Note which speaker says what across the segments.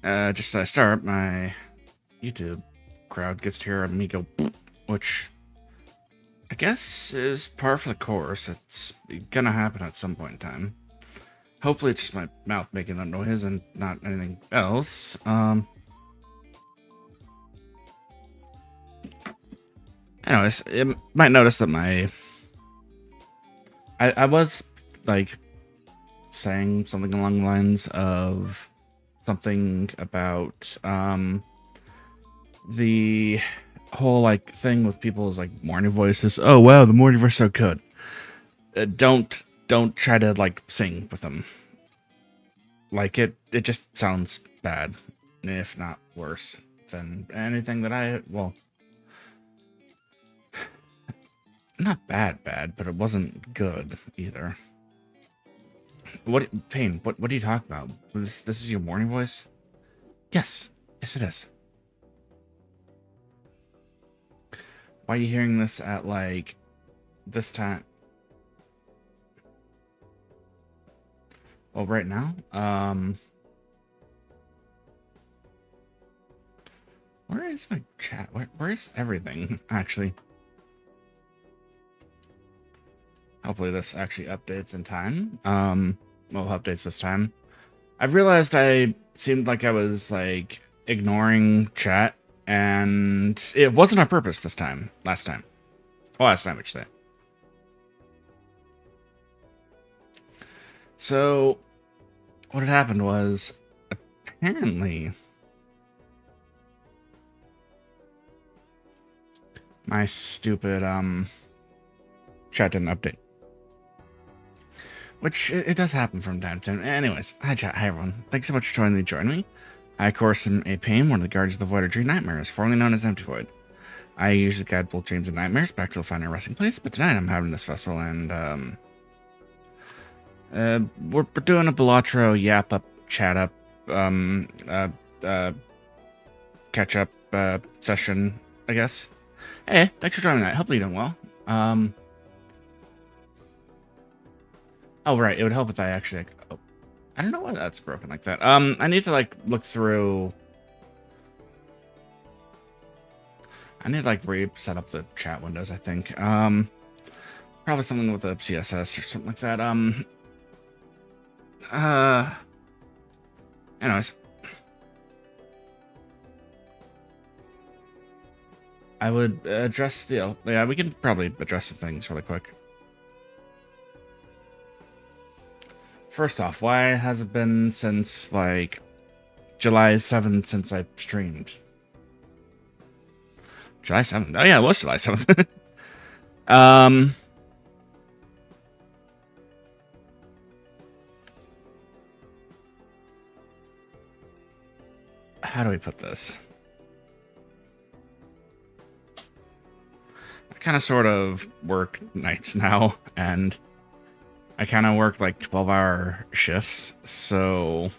Speaker 1: Just as I start, my YouTube crowd gets to hear me go, which I guess is par for the course. It's gonna happen at some point in time. Hopefully it's just my mouth making that noise and not anything else. Anyways, you might notice that I was, like, saying something along the lines of something about, the whole, like, thing with people's, like, morning voices. Oh, wow, the morning voice is so good. Don't try to, like, sing with them. Like, it just sounds bad, if not worse than anything that well, not bad, but it wasn't good either. Payne, what are you talking about? This is your morning voice? Yes, it is. Why are you hearing this at, like, this time? Well, right now? Where is my chat? Where's everything, actually? Hopefully this actually updates in time. Well, updates this time. I've realized I seemed like I was, like, ignoring chat, and it wasn't on purpose this time. Last time, I should say. So, what had happened was, apparently, my stupid, chat didn't update. Which, it does happen from time to time. Anyways, hi chat, hi everyone. Thanks so much for joining me. I, of course, am A Payne, one of the guards of the Void or Dream Nightmares, formerly known as Empty Void. I usually guide both dreams and nightmares back to the final resting place, but tonight I'm having this vessel, and, we're doing a Balatro yap up, chat up, catch up, session, I guess. Hey, thanks for joining me. Hopefully you're doing well. Oh, right, it would help if I actually, like, oh, I don't know why that's broken like that. I need to, like, look through. I need to, like, reset up the chat windows, I think. Probably something with a CSS or something like that. Anyways. I would address the, yeah, we can probably address some things really quick. First off, why has it been since, like, July 7th since I streamed? July 7th? Oh, yeah, it was July 7th. How do we put this? I kind of sort of work nights now, and I kind of work like 12-hour shifts, so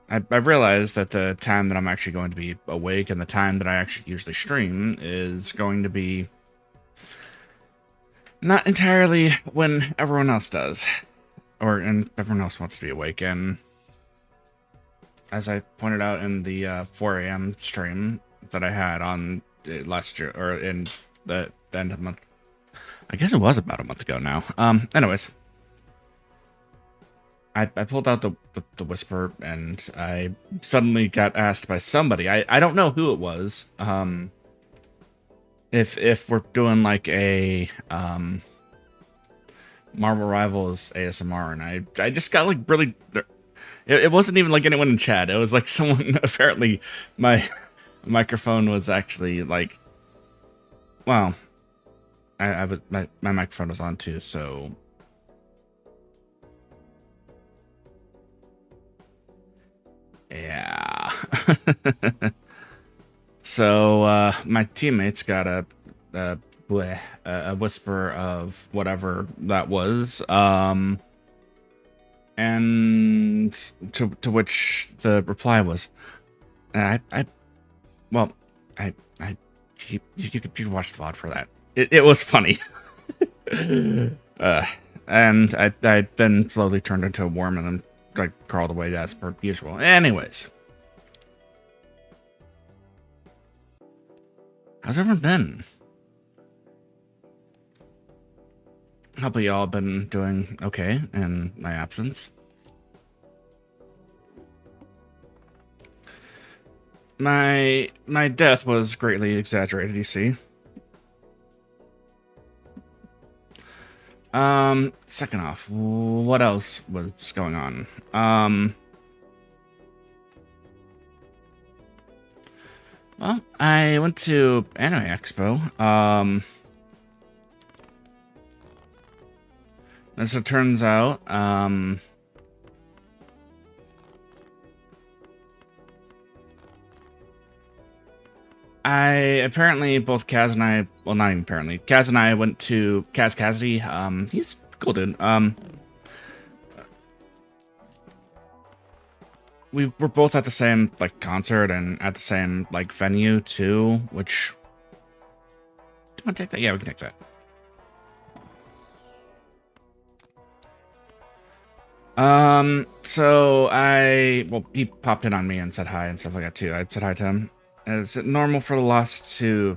Speaker 1: I've realized that the time that I'm actually going to be awake and the time that I actually usually stream is going to be not entirely when everyone else does, and everyone else wants to be awake. And as I pointed out in the 4 a.m. stream that I had on last year, or in the end of the month, I guess it was about a month ago now. Anyways, I pulled out the whisper, and I suddenly got asked by somebody. I don't know who it was. If we're doing like a Marvel Rivals ASMR, and I just got like really. It wasn't even like anyone in chat. It was like someone. Apparently, my microphone was actually like. Well, my microphone was on too, so. Yeah. So my teammates got a whisper of whatever that was, and to which the reply was, you could watch the VOD for that. It was funny. And I then slowly turned into a worm and then like crawled away as per usual. Anyways. How's everyone been? Hope y'all been doing okay in my absence. My death was greatly exaggerated, you see. Second off, what else was going on? Well, I went to Anime Expo. As it turns out, both Kaz and I, well, not even apparently, Kaz and I went to Kaz Cassidy. He's cool, dude. We were both at the same, like, concert and at the same, like, venue, too, which... Do you want to take that? Yeah, we can take that. So well, he popped in on me and said hi and stuff like that, too. I said hi to him. Is it normal for the lost to...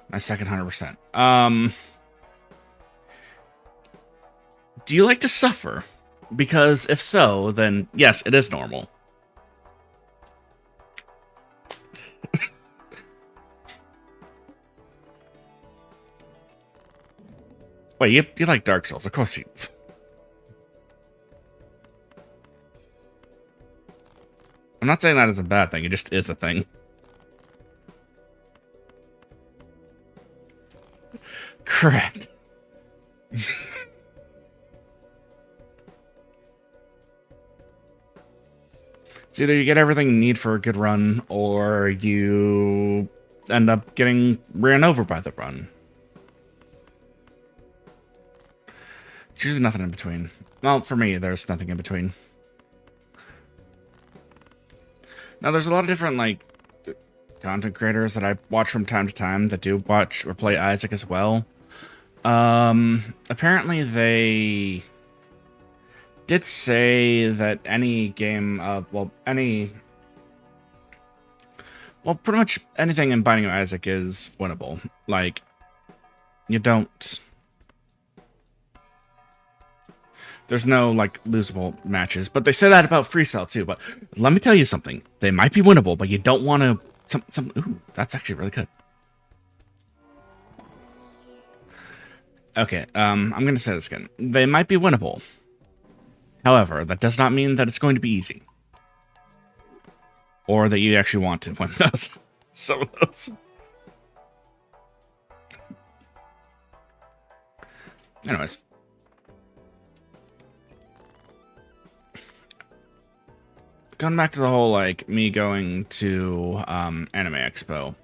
Speaker 1: My second 100%. Do you like to suffer? Because if so, then yes, it is normal. Wait, you like Dark Souls? Of course you... I'm not saying that is a bad thing, it just is a thing. Correct. It's either you get everything you need for a good run, or you end up getting ran over by the run. It's usually nothing in between. Well, for me, there's nothing in between. Now, there's a lot of different, like, content creators that I watch from time to time that do watch or play Isaac as well. Apparently they did say that any game of, pretty much anything in Binding of Isaac is winnable. Like, you don't... There's no, like, losable matches. But they say that about Freestyle, too. But let me tell you something. They might be winnable, but you don't want to... Ooh, that's actually really good. Okay, I'm going to say this again. They might be winnable. However, that does not mean that it's going to be easy. Or that you actually want to win those. Some of those. Anyways. Going back to the whole, like, me going to Anime Expo.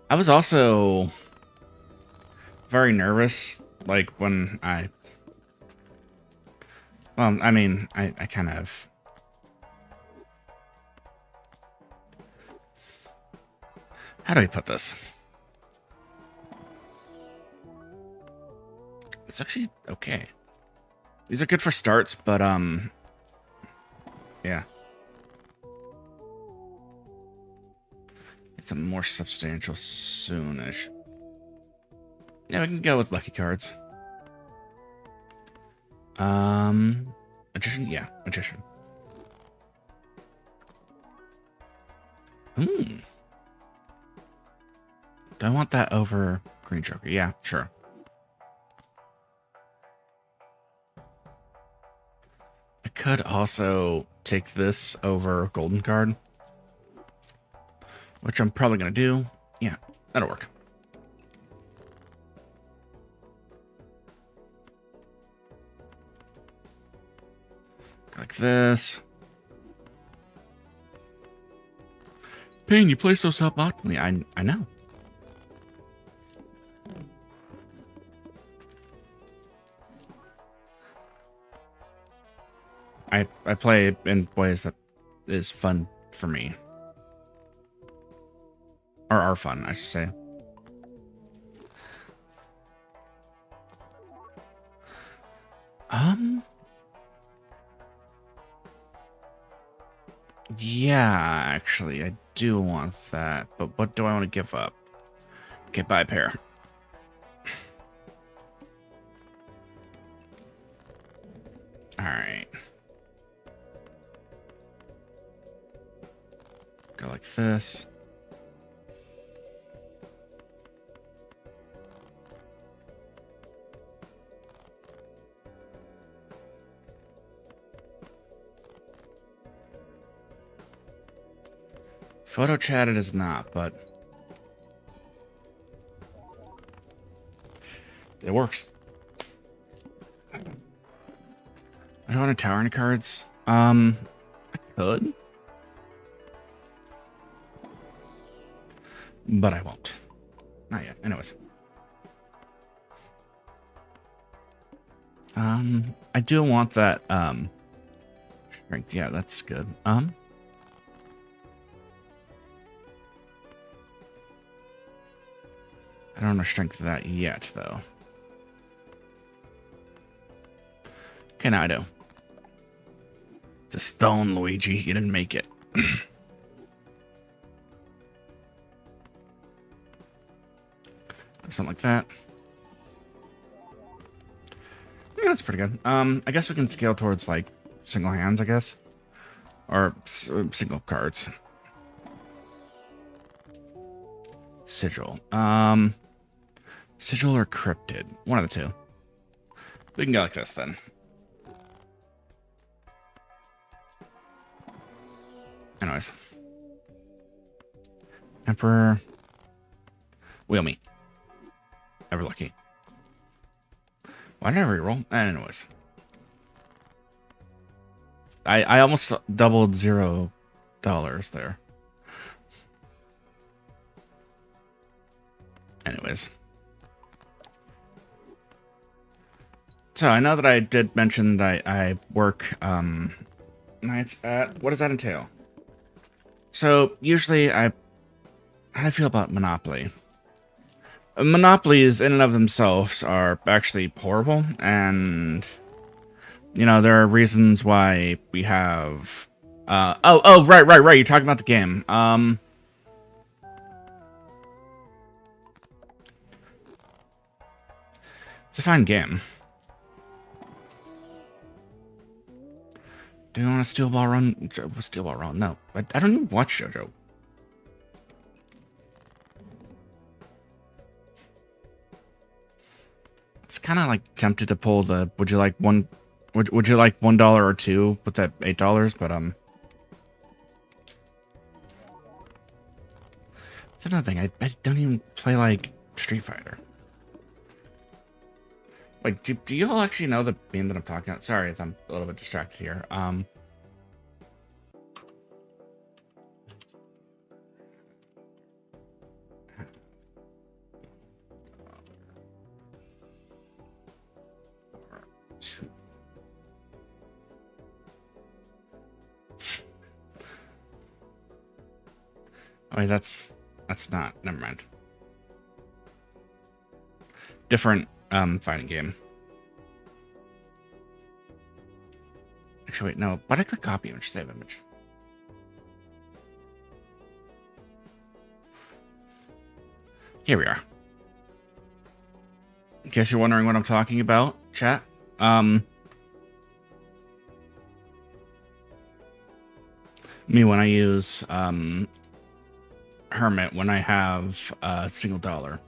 Speaker 1: I was also very nervous, like, when I... Well, I mean, I kind of... How do I put this? It's actually okay. These are good for starts, but, yeah. Get something more substantial soonish. Yeah, we can go with lucky cards. Magician? Yeah, Magician. Do I want that over Green Joker? Yeah, sure. I could also take this over Golden Card, which I'm probably going to do. Yeah, that'll work. Like this. Payne, you play so suboptimally. I know. I play in ways that is fun for me. Or are fun, I should say. Um, yeah, actually, I do want that, but what do I want to give up? Okay, buy a pair. Alright. Go like this. Photo chat it is not, but it works. I don't want to tower any cards. I could. But I won't. Not yet. Anyways. I do want that, strength. Yeah, that's good. I don't know strength of that yet, though. Okay, now I do. It's a stone, Luigi. You didn't make it. Something like that. Yeah, that's pretty good. I guess we can scale towards, like, single hands, I guess. Or single cards. Sigil. Sigil or cryptid. One of the two. We can go like this, then. Anyways. Emperor. Wheel me. Ever lucky. Why did I reroll? Anyways. I almost doubled $0 there. Anyways. So I know that I did mention that I work nights at... What does that entail? So usually how do I feel about Monopoly? Monopolies in and of themselves are actually horrible, and you know there are reasons why we have right, you're talking about the game. It's a fine game. Do you want a steel ball run? Steel ball run? No, I don't even watch JoJo. It's kind of like tempted to pull the would you like $1 or $2 with that $8, but it's another thing. I don't even play like Street Fighter. Wait, do you all actually know the meme that I'm talking about? Sorry if I'm a little bit distracted here. Oh, wait, that's not. Never mind. Different fighting game. Actually, wait, no. Why did I click copy image, save image? Here we are. In case you're wondering what I'm talking about, chat. Me when I use Hermit when I have a single dollar.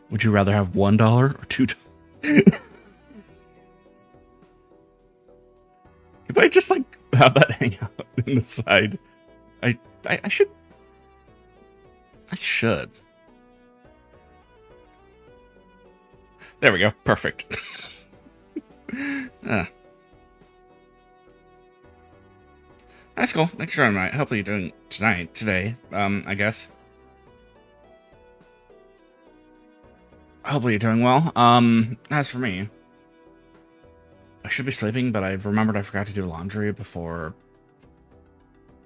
Speaker 1: Would you rather have $1 or $2? If I just like have that hang out in the side, I should. I should. There we go. Perfect. That's cool. Thanks for joining me. Hopefully you're doing today, I guess. Hopefully you're doing well. As for me, I should be sleeping, but I've remembered I forgot to do laundry before.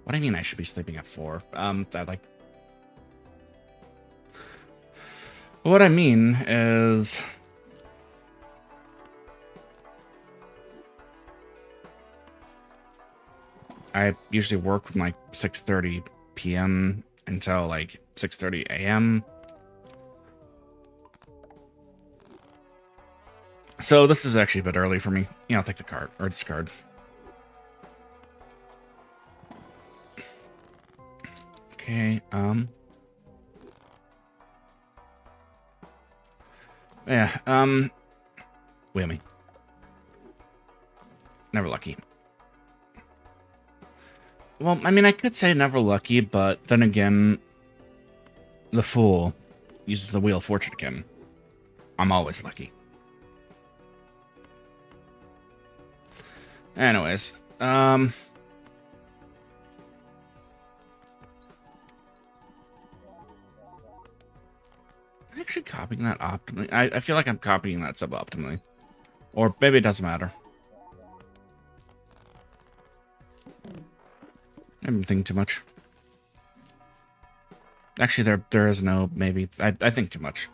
Speaker 1: What do you mean I should be sleeping at 4? What I mean is I usually work from like 6:30 p.m. until like 6:30 a.m. So this is actually a bit early for me. Yeah, I'll take the card or discard. Okay, yeah, whammy. Never lucky. Well, I mean, I could say never lucky, but then again, the fool uses the Wheel of Fortune again. I'm always lucky. Anyways, I'm actually copying that optimally. I feel like I'm copying that suboptimally. Or maybe it doesn't matter. I'm thinking too much. Actually, there is no maybe. I think too much.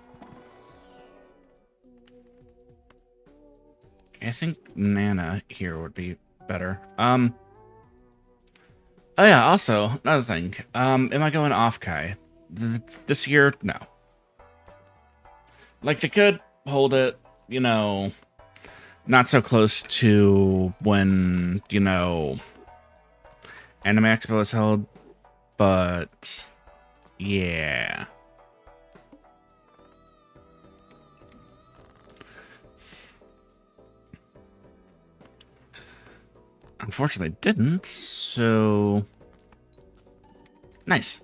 Speaker 1: I think Nana here would be better. Oh yeah, also, another thing. Am I going off Kai? This year? No. Like, they could hold it, you know, not so close to when, you know, Anime Expo was held, but yeah. Unfortunately, it didn't, so nice.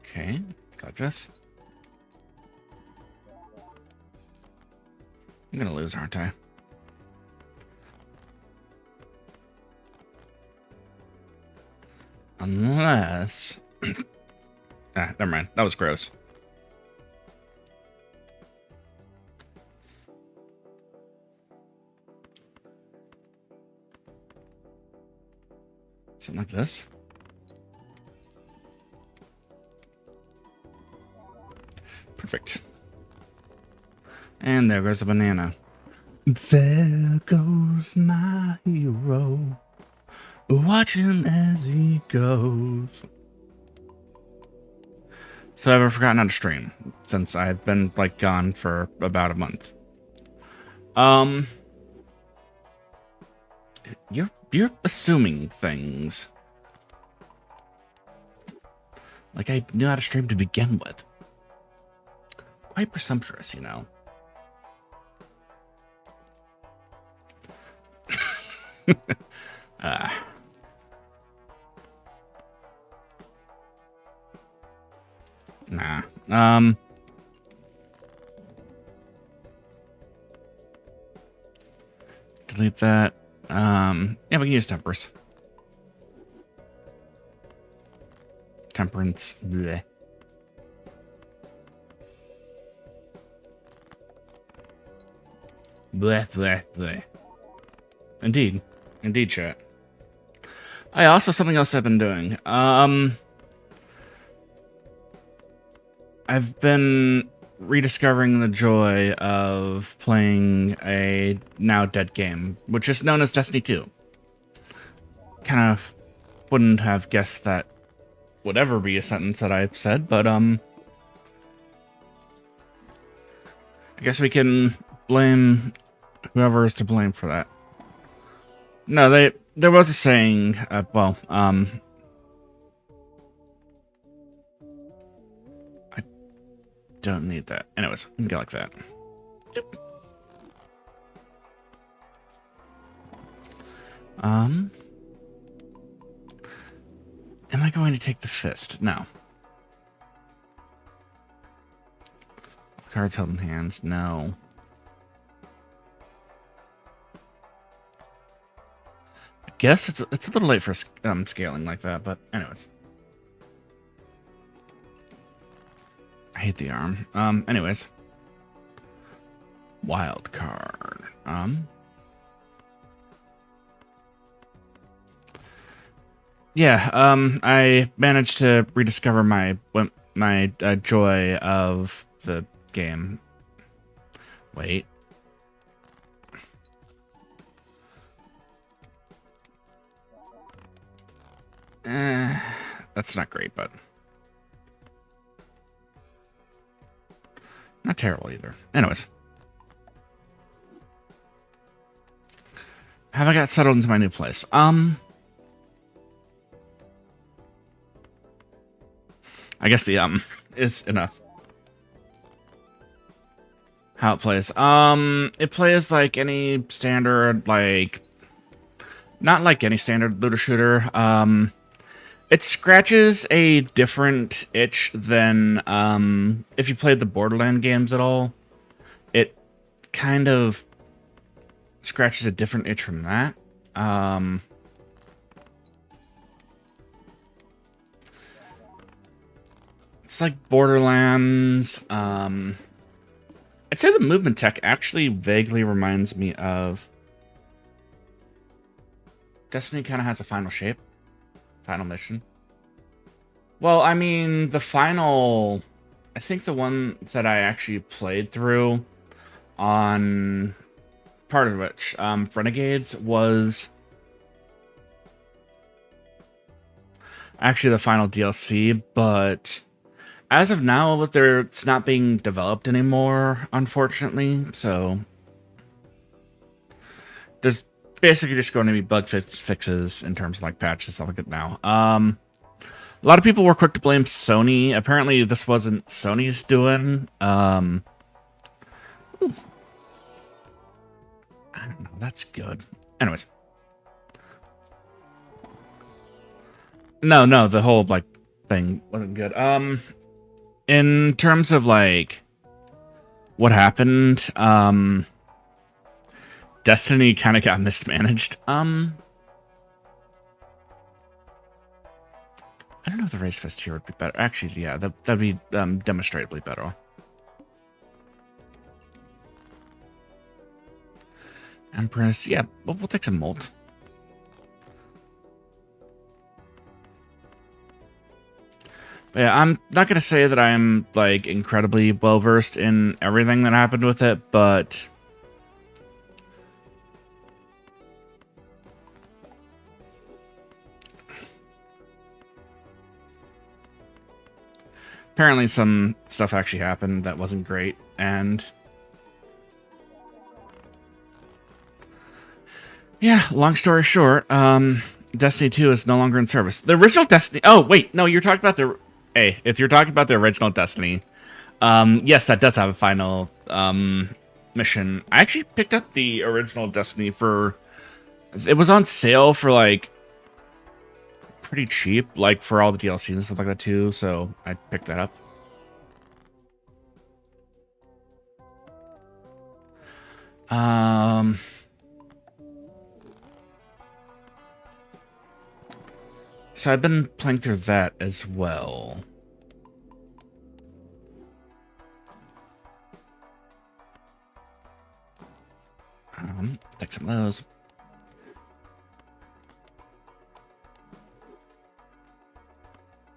Speaker 1: Okay, got this. I'm gonna lose, aren't I? Unless... ah, never mind. That was gross. Something like this. Perfect. And there goes a banana. There goes my hero. Watch him as he goes. So I've forgotten how to stream since I've been like gone for about a month. You're assuming things. Like I knew how to stream to begin with. Quite presumptuous, you know. Nah. Delete that. Yeah, we can use tempers. Temperance. Bleh. Bleh, bleh, bleh. Indeed. Indeed, chat. Also, something else I've been doing. I've been rediscovering the joy of playing a now dead game, which is known as Destiny 2. Kind of wouldn't have guessed that would ever be a sentence that I've said, but I guess we can blame whoever is to blame for that. No, there was a saying, well, I don't need that. Anyways, we can go like that. Am I going to take the fist? No. Cards held in hands? No. I guess it's a little late for scaling like that, but anyways. I hate the arm. Anyways. Wild card. yeah, I managed to rediscover my joy of the game. Wait. That's not great, but not terrible either. Anyways. Have I got settled into my new place? I guess the is enough. How it plays. It plays like any standard, like not like any standard looter shooter. It scratches a different itch than if you played the Borderlands games at all. It kind of scratches a different itch from that. It's like Borderlands. I'd say the movement tech actually vaguely reminds me of Destiny. Kind of has a final shape, final mission. Well, I mean, the final, I think the one that I actually played through on part of which, Renegades, was actually the final DLC, but as of now, it's not being developed anymore, unfortunately, so there's basically just going to be bug fixes in terms of like patches and stuff like that now. A lot of people were quick to blame Sony. Apparently, this wasn't Sony's doing. I don't know. That's good. Anyways. No, the whole, like, thing wasn't good. In terms of, like, what happened, Destiny kind of got mismanaged. I don't know if the Raise Fist here would be better. Actually, yeah, that'd be demonstrably better. Empress, yeah, we'll take some Molt. But yeah, I'm not gonna say that I'm like incredibly well versed in everything that happened with it, but apparently some stuff actually happened that wasn't great, and yeah, long story short, Destiny 2 is no longer in service. The original Destiny... Oh, wait, no, you're talking about the... Hey, if you're talking about the original Destiny, yes, that does have a final mission. I actually picked up the original Destiny for... It was on sale for, like, pretty cheap, like, for all the DLC and stuff like that, too, so I picked that up. So I've been playing through that as well. Take some of those.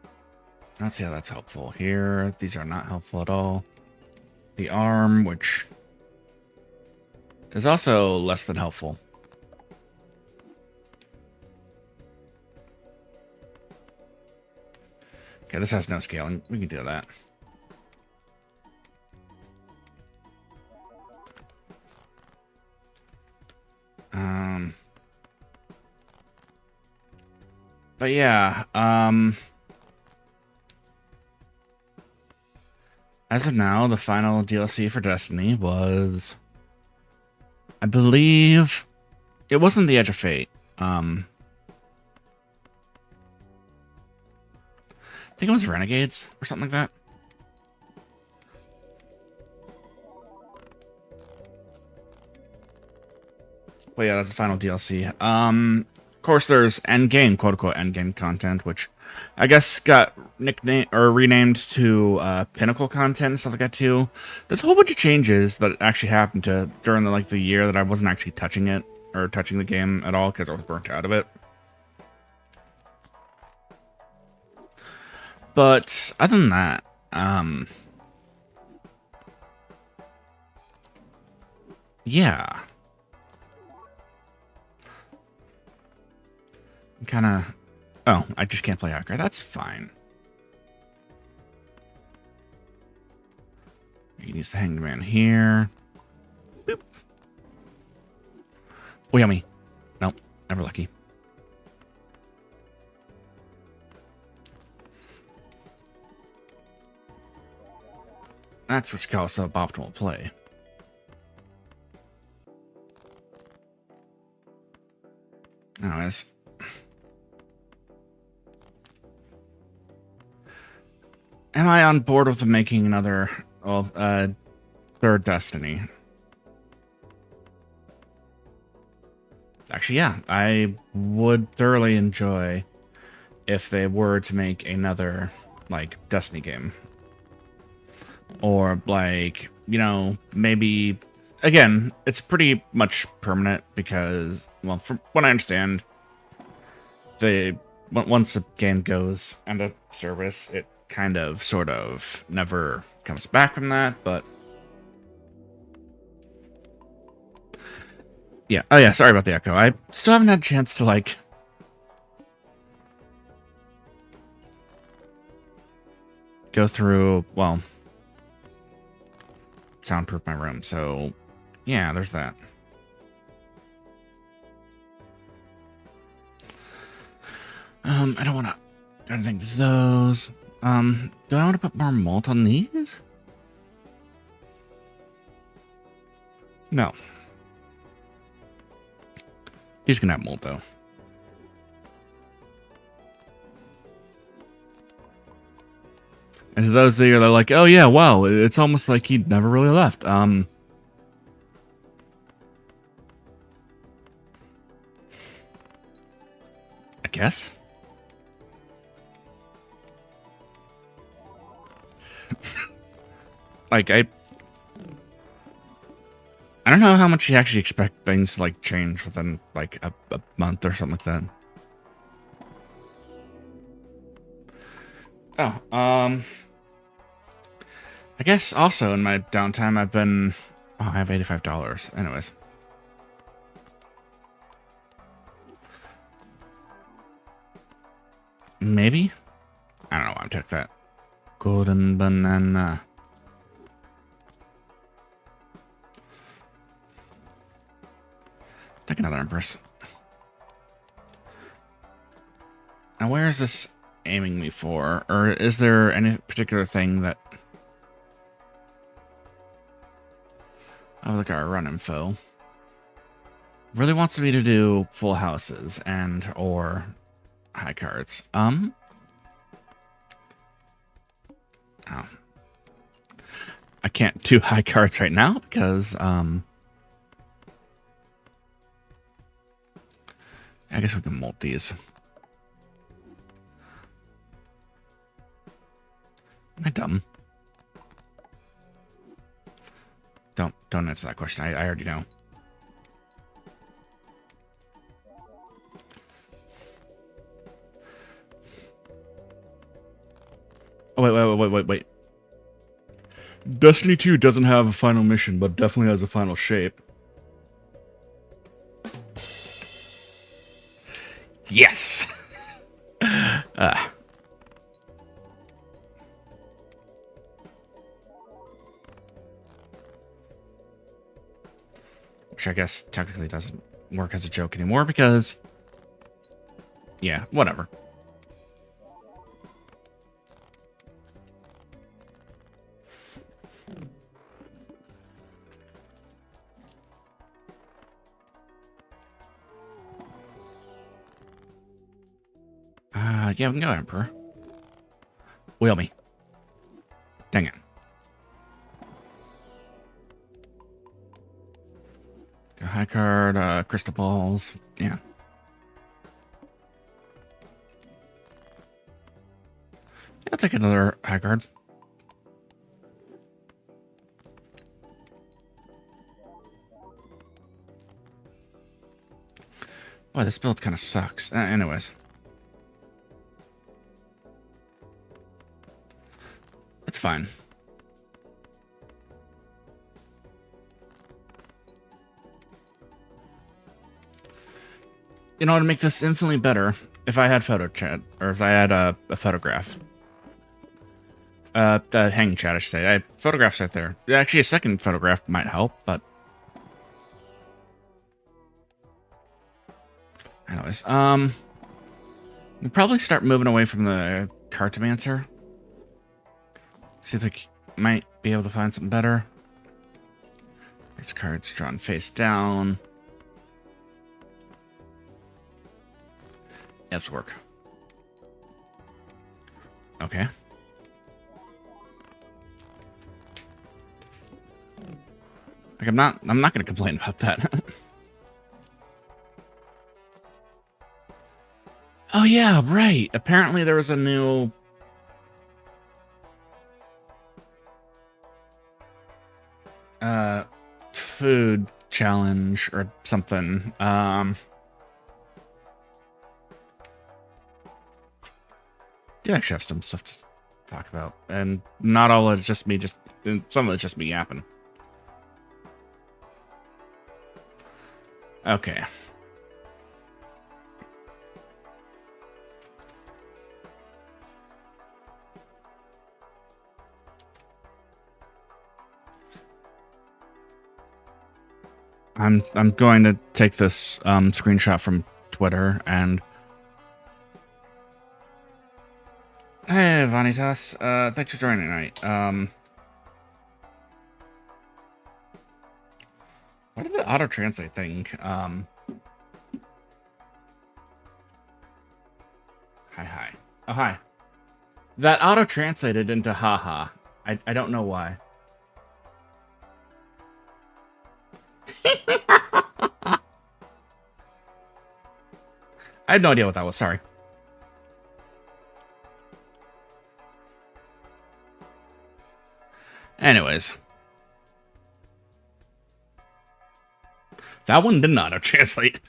Speaker 1: I don't see how that's helpful here. These are not helpful at all. The arm, which is also less than helpful. Okay, this has no scaling. We can do that. But yeah, as of now, the final DLC for Destiny was, I believe, it wasn't the Edge of Fate. I think it was Renegades or something like that. Well, yeah, that's the final DLC. Of course, there's endgame, quote-unquote, endgame content, which I guess got nicknamed or renamed to Pinnacle content and stuff like that too. There's a whole bunch of changes that actually happened during the year that I wasn't actually touching it or touching the game at all because I was burnt out of it. But other than that, yeah. Kind of... Oh, I just can't play Hacker. That's fine. You can use the Hanged Man here. Boop. Oh, yummy. Nope, never lucky. That's what's called suboptimal play. Anyways. Am I on board with making another, well, third Destiny? Actually, yeah, I would thoroughly enjoy if they were to make another, like, Destiny game. Or, like, you know, maybe... Again, it's pretty much permanent because, well, from what I understand, once a game goes into service, it kind of, sort of, never comes back from that, but... Yeah, oh yeah, sorry about the echo. I still haven't had a chance to, like... go through, well... soundproof my room, so... yeah, there's that. I don't want to do anything to those. Do I want to put more malt on these? No. He's gonna have malt, though. And to those that are like, oh yeah, wow, it's almost like he never really left. I guess. Like, I don't know how much you actually expect things to, like, change within, like, a month or something like that. Oh, I guess also in my downtime I've been... Oh, I have $85. Anyways. Maybe? I don't know why I took that. Golden banana. Take another Empress. Now, where is this aiming me for? Or is there any particular thing that... Oh, look at our run info. Really wants me to do full houses and or high cards. Oh. I can't do high cards right now because, I guess we can molt these. Am I dumb? Don't answer that question. I already know. Oh, wait. Destiny 2 doesn't have a final mission, but definitely has a final shape. Yes! Which I guess technically doesn't work as a joke anymore because... yeah, whatever. Yeah, we can go Emperor. Wheel me. Dang it. Go high card, crystal balls. Yeah. I'll take another high card. Boy, this build kind of sucks. Anyways. fine. You know, to make this infinitely better, if I had photo chat, or if I had a photograph. Hanging chat, I should say. I have photographs right there. Actually, a second photograph might help, but... Anyways, we'll probably start moving away from the cartomancer. See if I might be able to find something better. These cards drawn face down. Let's work. Okay. Like I'm not gonna complain about that. Oh yeah, right. Apparently there was a new food challenge or something. Do actually have some stuff to talk about, and not all of it's just me. Some of it's just me yapping. Okay. I'm going to take this screenshot from Twitter and hey Vanitas, thanks for joining tonight. What did the auto translate thing? Hi. Oh hi. That auto translated into haha. I don't know why. I had no idea what that was, sorry. Anyways. That one didn't auto-translate.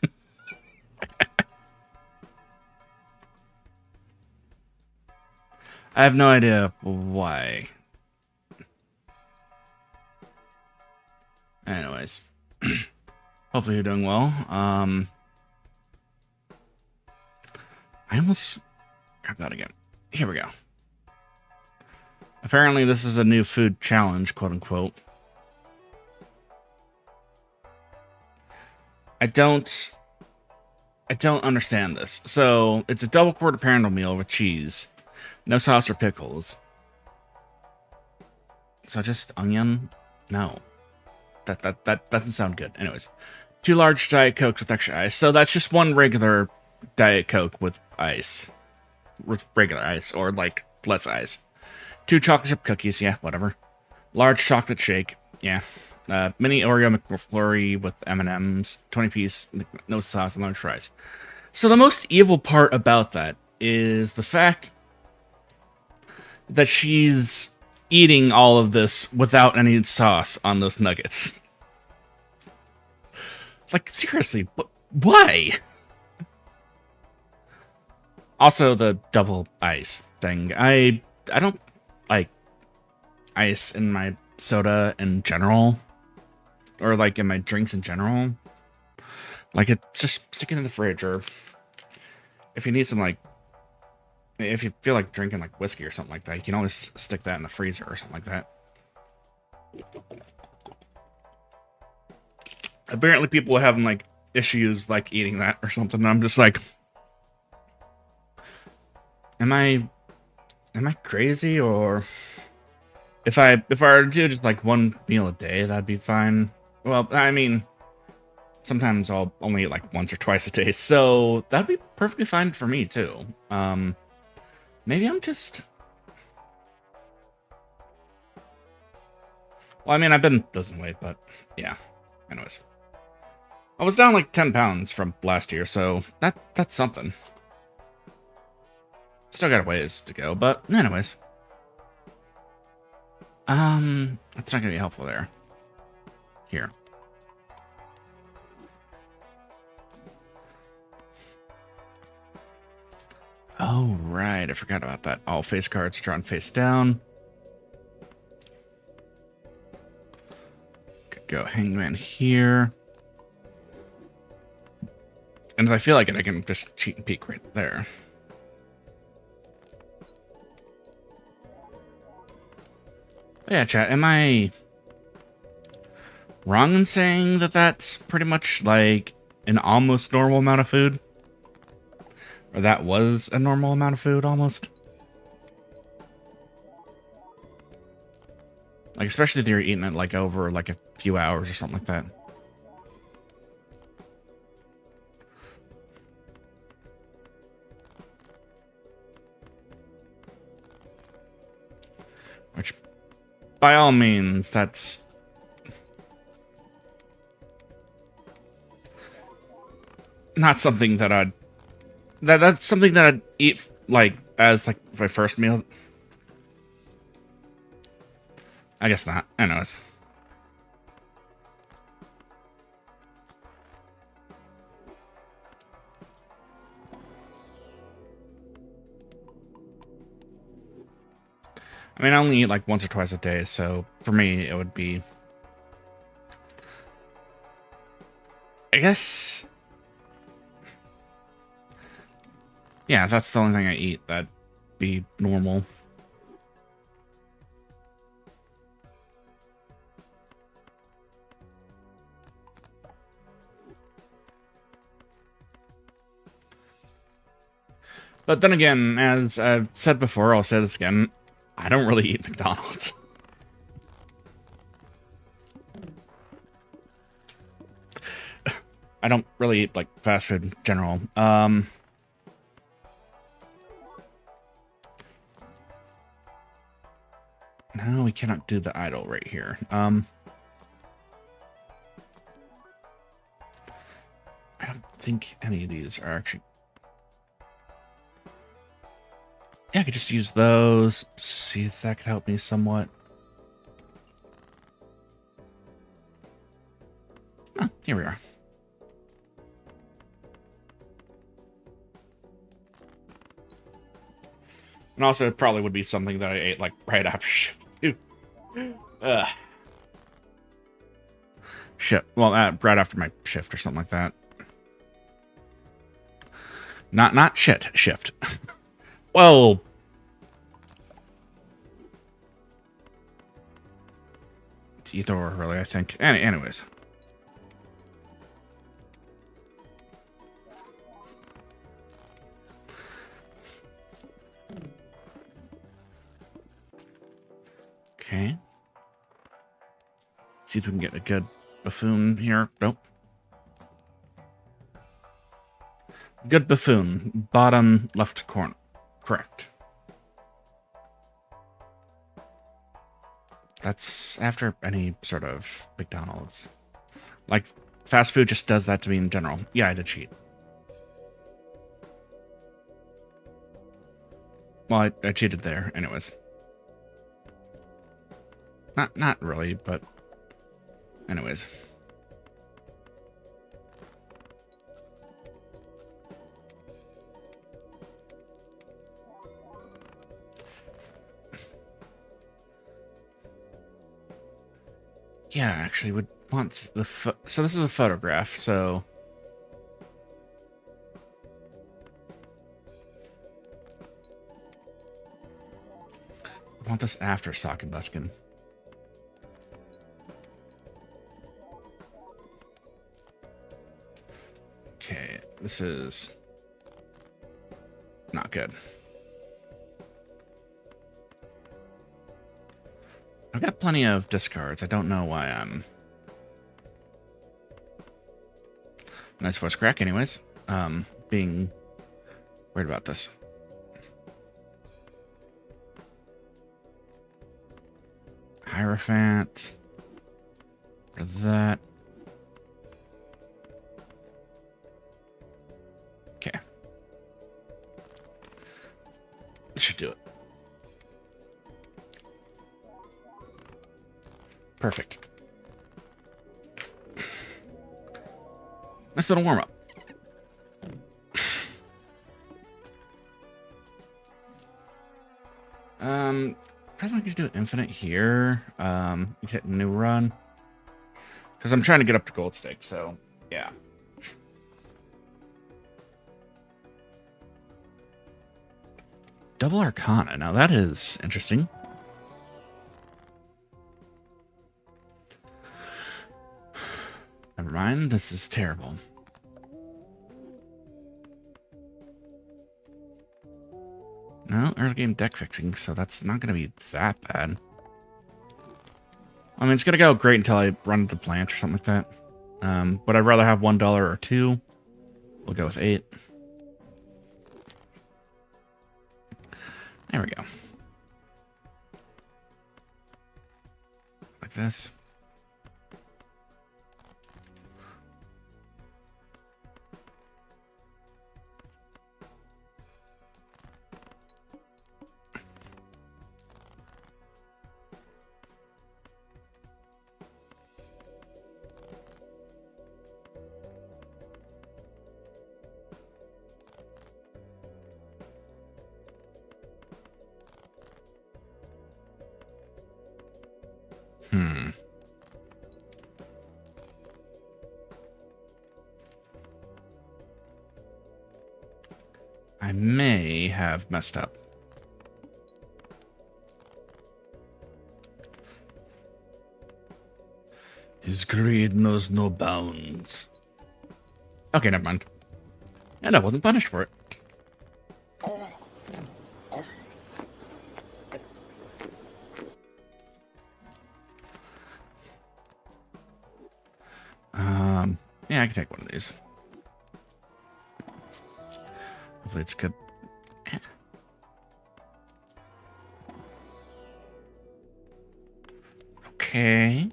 Speaker 1: I have no idea why. Anyways. Hopefully you're doing well. I almost grabbed that again. Here we go. Apparently this is a new food challenge, quote unquote. I don't understand this. So it's a double quarter pounder meal with cheese, no sauce or pickles. So just onion? No, that doesn't sound good. Anyways, 2 large Diet Cokes with extra ice. So that's just 1 regular Diet Coke with ice, with regular ice or like less ice. 2 chocolate chip cookies, yeah, whatever. Large chocolate shake, yeah. Mini Oreo McFlurry with M&Ms, 20-piece, no sauce, and large fries. So the most evil part about that is the fact that she's eating all of this without any sauce on those nuggets. Like, seriously, why? Also, the double ice thing. I don't like ice in my soda in general. Or, like, in my drinks in general. Like, it's just stick it in the fridge, or if you need some, like, if you feel like drinking, like, whiskey or something like that, you can always stick that in the freezer or something like that. Apparently people are having, like, issues, like, eating that or something, and I'm just like, am I crazy, or if I were to do just, like, 1 meal a day, that'd be fine. Well, I mean, sometimes I'll only eat like once or twice a day, so that'd be perfectly fine for me too. Maybe I'm just... Well, I mean, I've been losing weight, but yeah. Anyways. I was down like 10 pounds from last year, so that's something. Still got a ways to go, but anyways. That's not gonna be helpful there. Here. Oh, right. I forgot about that. All face cards drawn face down. go Hangman here. And if I feel like it, I can just cheat and peek right there. But yeah, chat, am I wrong in saying that that's pretty much like an almost normal amount of food? Or that was a normal amount of food, almost? Like, especially if you're eating it, like, over, like, a few hours or something like that. Which, by all means, that's... not something that I'd... That's something that I'd eat, like, as, like, my first meal. I guess not. Anyways. I mean, I only eat, like, once or twice a day, so for me, it would be... I guess... yeah, if that's the only thing I eat, that'd be normal. But then again, as I've said before, I'll say this again, I don't really eat McDonald's. I don't really eat, like, fast food in general. No, we cannot do the idle right here. I don't think any of these are actually... yeah, I could just use those. See if that could help me somewhat. Oh, here we are. And also, it probably would be something that I ate, like, right after shift. Shit. Well, right after my shift or something like that. Not shit, shift. Well... it's either or, really, I think. Anyways. Okay. See if we can get a good buffoon here. Nope. Good buffoon. Bottom left corner. Correct. That's after any sort of McDonald's. Like, fast food just does that to me in general. Yeah, I did cheat. Well, I cheated there, anyways. Not really, but... anyways. Yeah, actually, would want the... so this is a photograph, so... I want this after Sock and Buskin. Okay, this is... not good. I've got plenty of discards. I don't know why I'm... nice voice crack, anyways. Being worried about this. Hierophant. Or that. Okay. This should do it. Perfect. Nice little warm-up. Probably gonna do infinite here. Hit new run. Because I'm trying to get up to gold stake, so yeah. Double Arcana. Now that is interesting. Never mind. This is terrible. No, early game deck fixing, so that's not going to be that bad. I mean, it's going to go great until I run into plant or something like that. But I'd rather have $1 or 2. We'll go with 8. There we go. Like this. I may have messed up. His greed knows no bounds. Okay, never mind. And I wasn't punished for it. Yeah, I can take one of these. Hopefully it's good. Okay.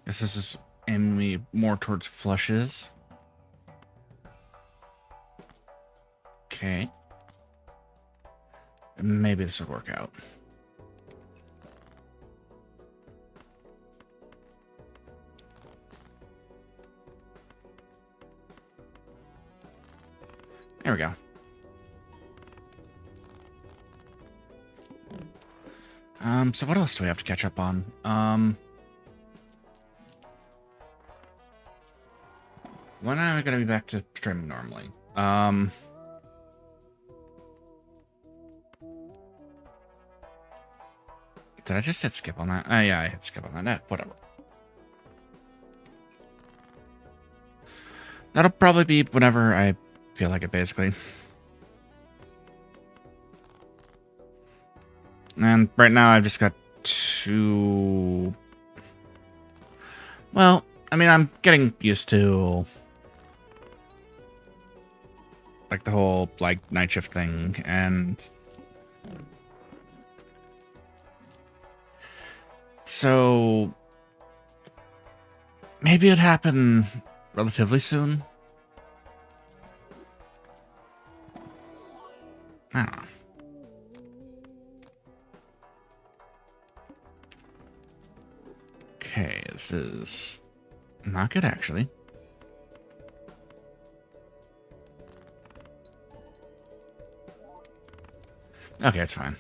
Speaker 1: Guess this is aiming me more towards flushes. Okay. Maybe this will work out. There we go. So what else do we have to catch up on? When am I gonna be back to streaming normally? Did I just hit skip on that? Yeah, I hit skip on that. Whatever. That'll probably be whenever I feel like it, basically. And right now I've just got 2... Well, I mean, I'm getting used to... like, the whole, like, night shift thing, and... So... maybe it'd happen relatively soon. I don't know. Okay, this is not good, actually. Okay, it's fine.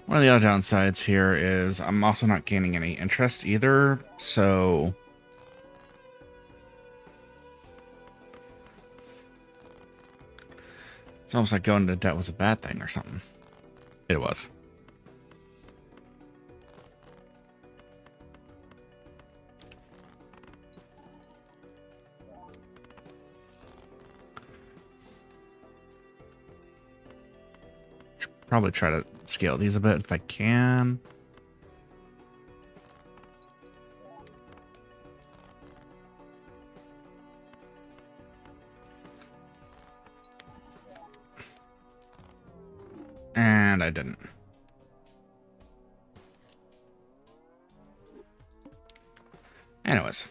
Speaker 1: One of the other downsides here is I'm also not gaining any interest either, so... it's almost like going into debt was a bad thing or something. It was. Should probably try to scale these a bit if I can. And I didn't. Anyways.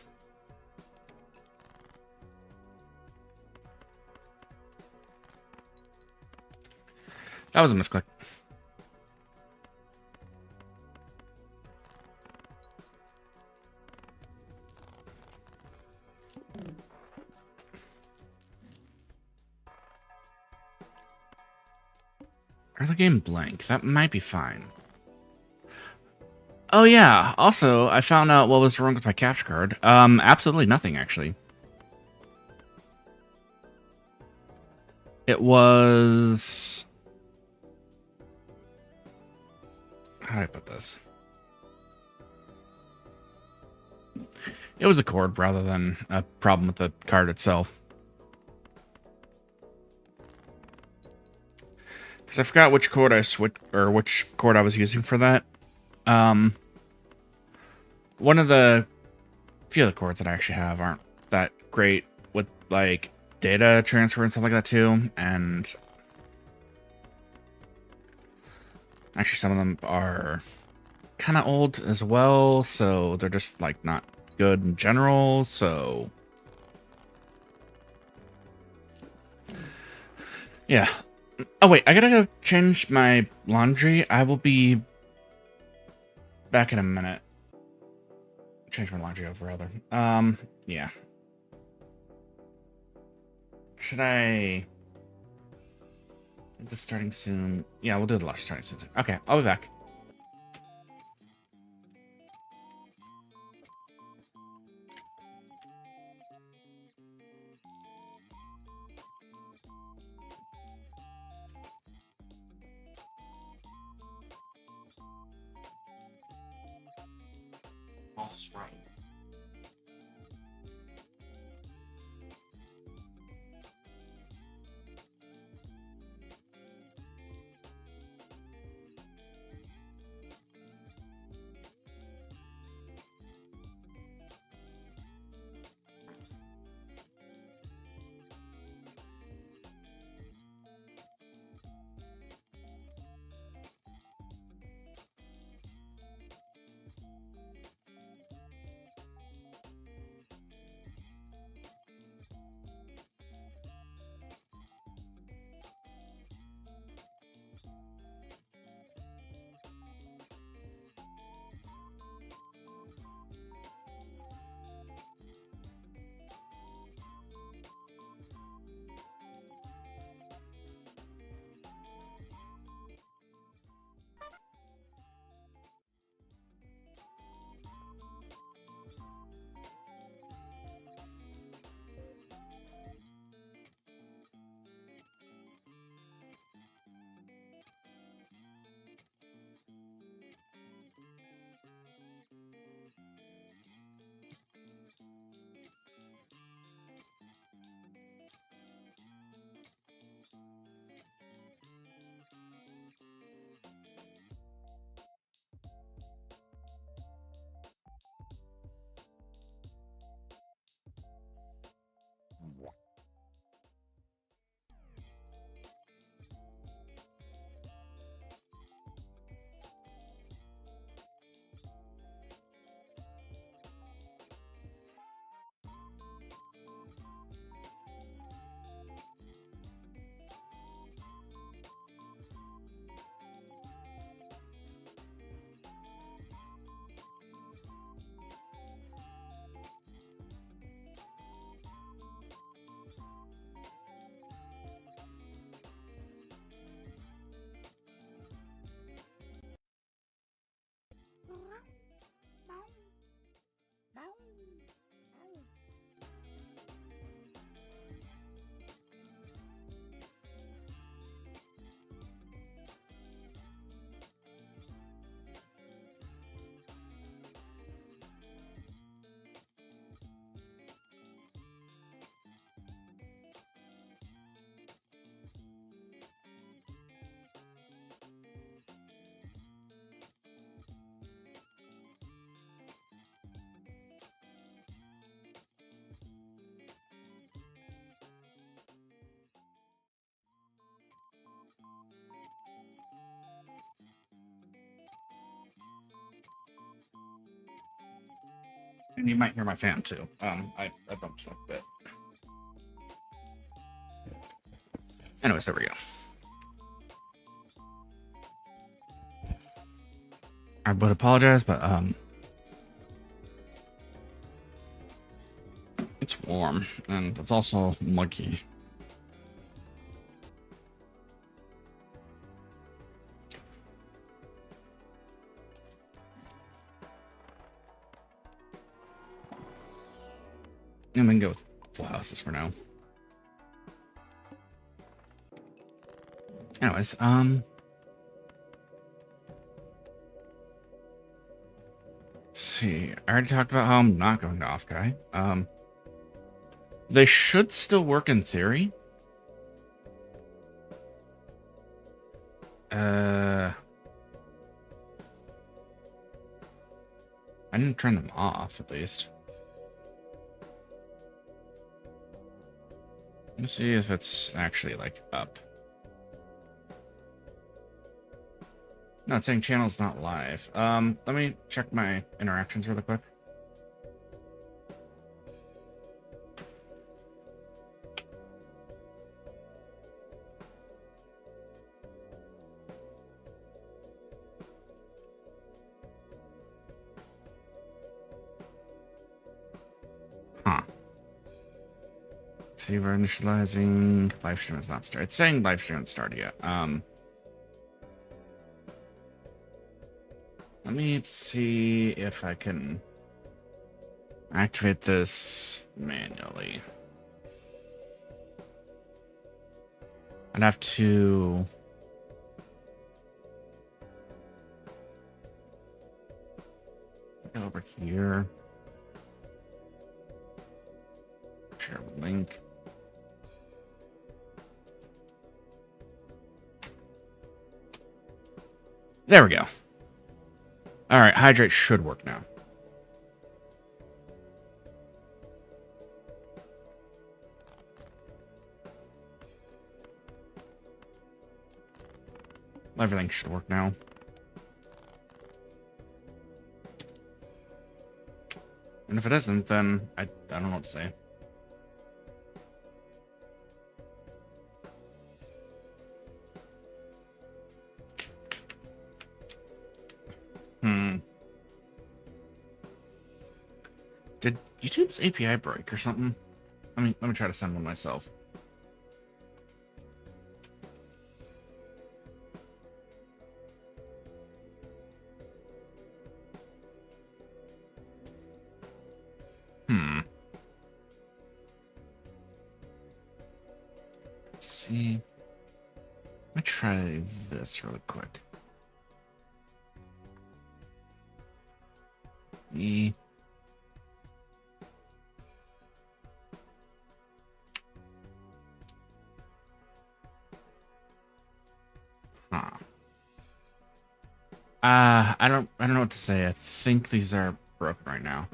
Speaker 1: That was a misclick. Early game blank. That might be fine. Oh yeah, also, I found out what was wrong with my capture card. Absolutely nothing, actually. It was... How do I put this? It was a cord rather than a problem with the card itself. Because I forgot which cord I switched, or which cord I was using for that. One of the few of the cords that I actually have aren't that great with, like, data transfer and stuff like that, too. And actually, some of them are kind of old as well, so they're just, like, not good in general, so... Yeah. Oh, wait, I gotta go change my laundry. I will be back in a minute. Change my laundry over, rather. Yeah. Should I... Is this starting soon? Yeah, we'll do the last starting soon. Okay, I'll be back. Right. And you might hear my fan too. I bumped it a bit. Anyways, there we go. I would apologize, but it's warm and it's also muggy. I'm gonna go with full houses for now. Anyways, let's see. I already talked about how I'm not going to off guy. They should still work in theory. I didn't turn them off, at least. Let's see if it's actually, like, up. No, it's saying channel's not live. Let me check my interactions really quick. Huh. See, we're initializing. Live stream is not started. It's saying live stream hasn't started yet. Let me see if I can activate this manually. I'd have to... go over here. Share the link. There we go. Alright, hydrate should work now. Everything should work now. And if it isn't, then I don't know what to say. Did YouTube's API break or something? Let me try to send one myself. Let's see. Let me try this really quick. I don't know what to say. I think these are broken right now.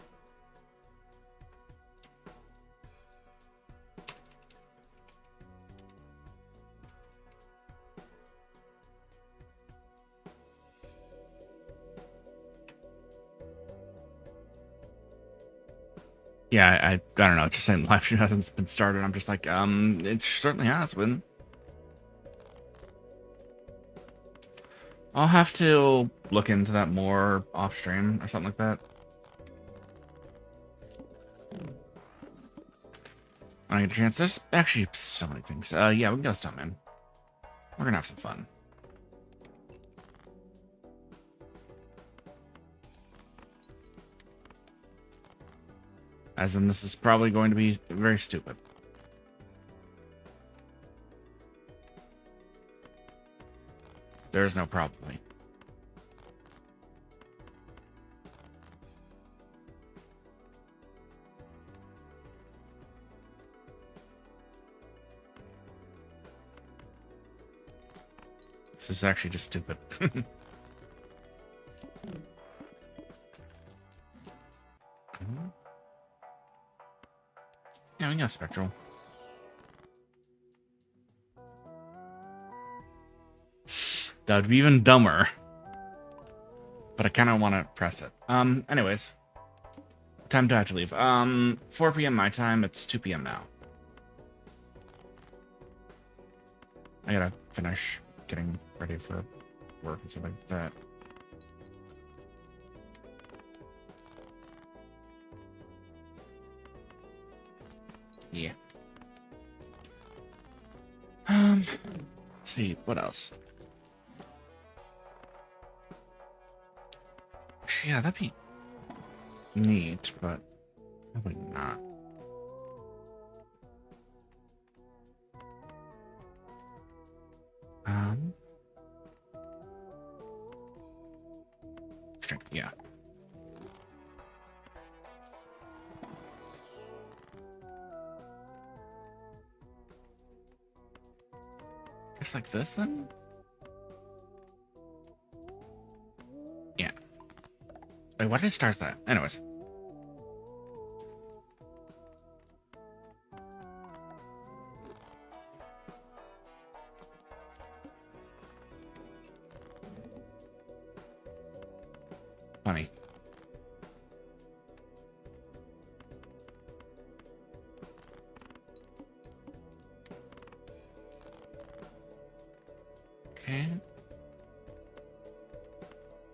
Speaker 1: Yeah, I don't know. It's just saying live stream hasn't been started. I'm just like, it certainly has been. I'll have to look into that more off stream or something like that. I get a chance. There's actually so many things. Yeah, we can go stuff, man. We're gonna have some fun. As in, this is probably going to be very stupid. There's no probably. This is actually just stupid. Yeah, we got Spectral. That would be even dumber. But I kind of want to press it. Anyways. Time to have to leave. 4 p.m. my time. It's 2 p.m. now. I gotta finish getting ready for work and stuff like that. Yeah. Let's see, what else? Yeah, that'd be neat, but probably not. Strength, yeah. Just like this, then? Yeah. Wait, why did it start that? Anyways. Funny. Okay.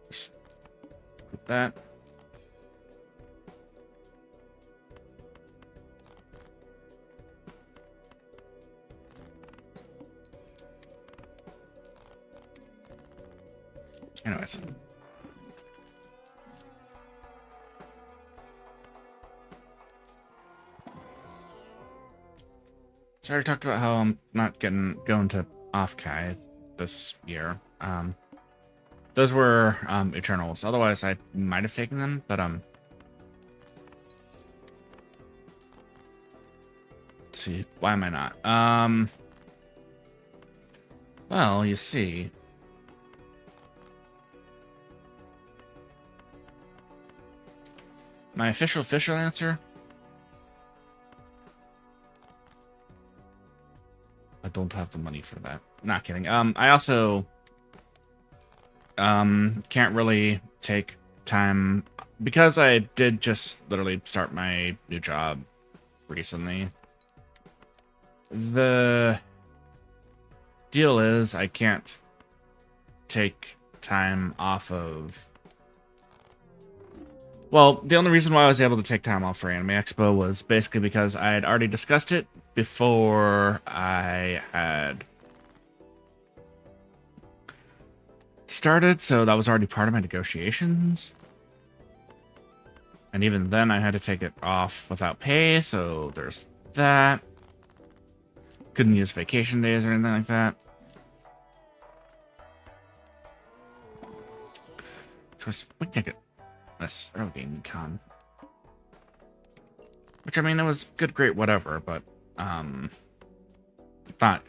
Speaker 1: Just put that. Anyways. So I already talked about how I'm not going to off-Kai this year. Those were Eternals. Otherwise, I might have taken them, but let's see, why am I not? Well, you see, my official answer. I don't have the money for that. Not kidding. I also can't really take time because I did just literally start my new job recently. The deal is I can't take time off of... Well, the only reason why I was able to take time off for Anime Expo was basically because I had already discussed it before I had started, so that was already part of my negotiations. And even then, I had to take it off without pay, so there's that. Couldn't use vacation days or anything like that. We can take it this early game con. Which, I mean, it was good, great, whatever, but,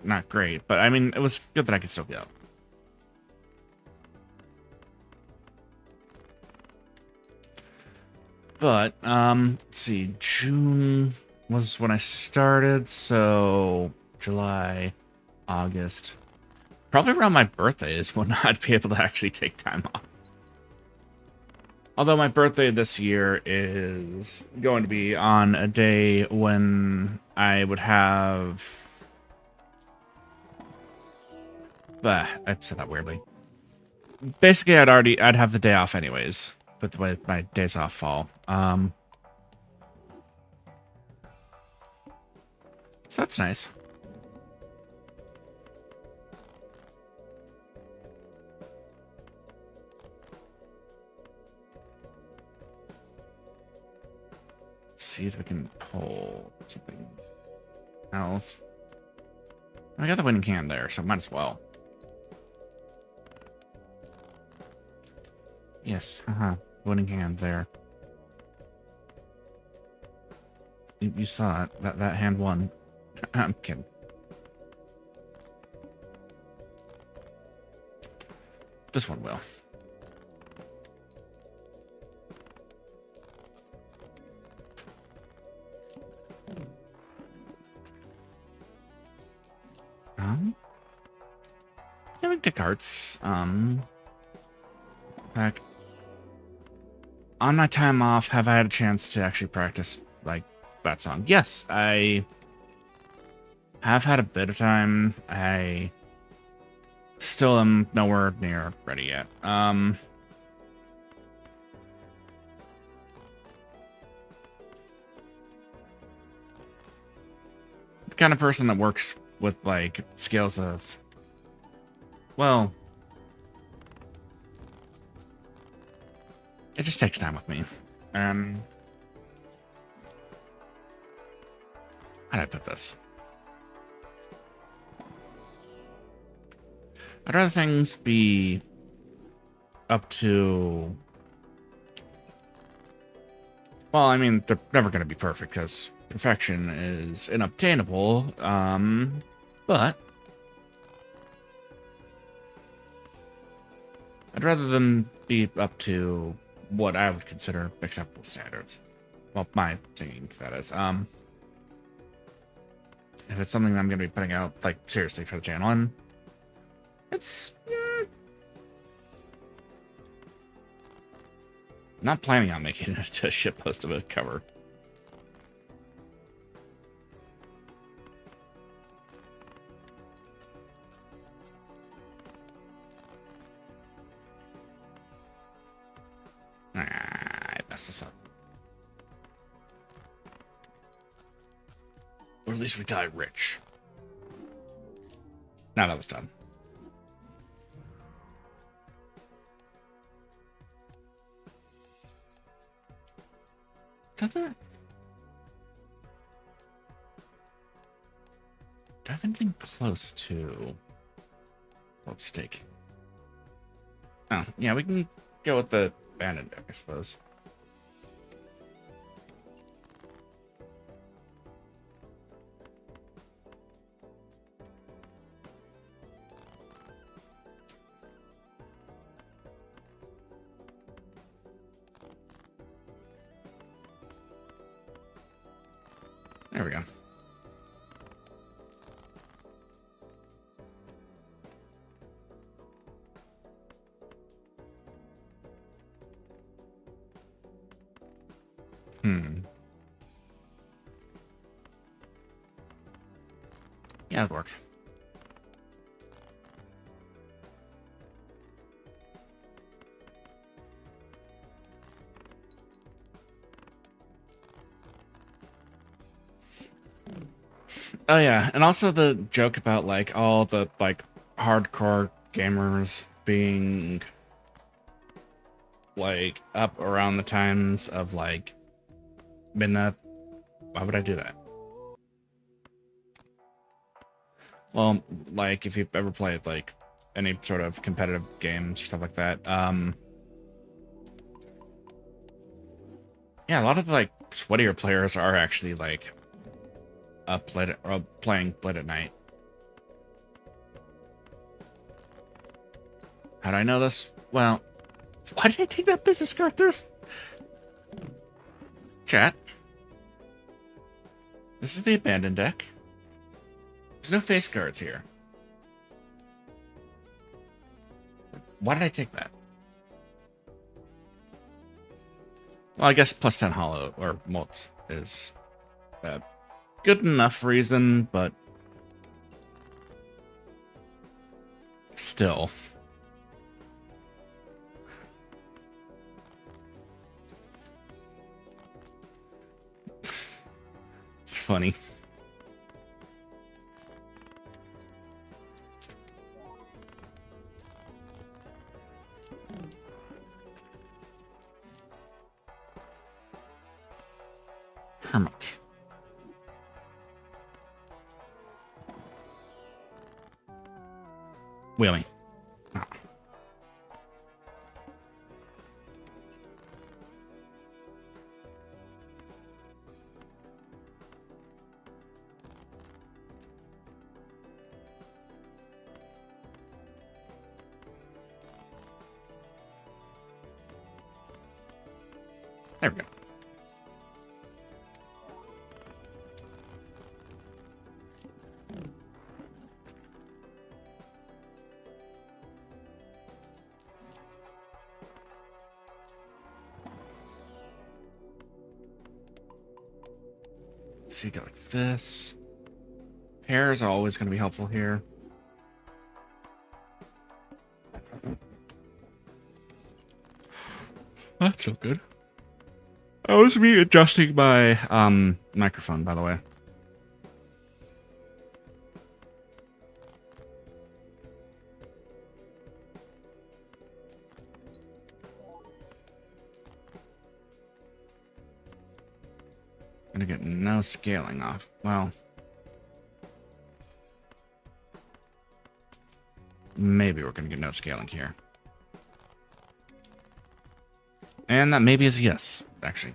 Speaker 1: not great. But, I mean, it was good that I could still go. But, let's see, June was when I started, so July, August. Probably around my birthday is when I'd be able to actually take time off. Although my birthday this year is going to be on a day when I would have... I said that weirdly. Basically, I'd have the day off anyways, but the way my days off fall. So that's nice. See if we can pull something else. I got the winning hand there, so might as well. Yes, winning hand there. You saw it. That hand won. I'm kidding. This one will. Yeah, we can take cards. Back. On my time off, have I had a chance to actually practice, like, that song? Yes, I have had a bit of time. I still am nowhere near ready yet. The kind of person that works with, like, scales of... Well... It just takes time with me. How did I put this? I'd rather things be up to... Well, I mean, they're never going to be perfect, because perfection is unobtainable, but I'd rather them be up to what I would consider acceptable standards. Well, my singing, that is. If it's something I'm going to be putting out, like, seriously for the channel, and it's... not planning on making it a shitpost of a cover. I messed this up. Or at least we die rich. Now that was done. Do I have anything close to stake? Oh, yeah, we can go with the abandoned deck, I suppose. There we go. Yeah, it'll work. Oh yeah, and also the joke about like all the like hardcore gamers being like up around the times of like midnight. Why would I do that? Well, like if you've ever played like any sort of competitive games or stuff like that, yeah, a lot of like sweatier players are actually like up late or playing late at night. How do I know this? Well, why did I take that business card? There's chat. This is the abandoned deck. There's no face cards here. Why did I take that? Well, I guess plus 10 hollow or mults is a good enough reason, but still. It's funny. Hermit. Wheelie. Oh. There we go. So you go like this. Pairs are always going to be helpful here. That's so good. I was readjusting my microphone, by the way. Gonna get no scaling off. Well, maybe we're going to get no scaling here. And that maybe is a yes, actually.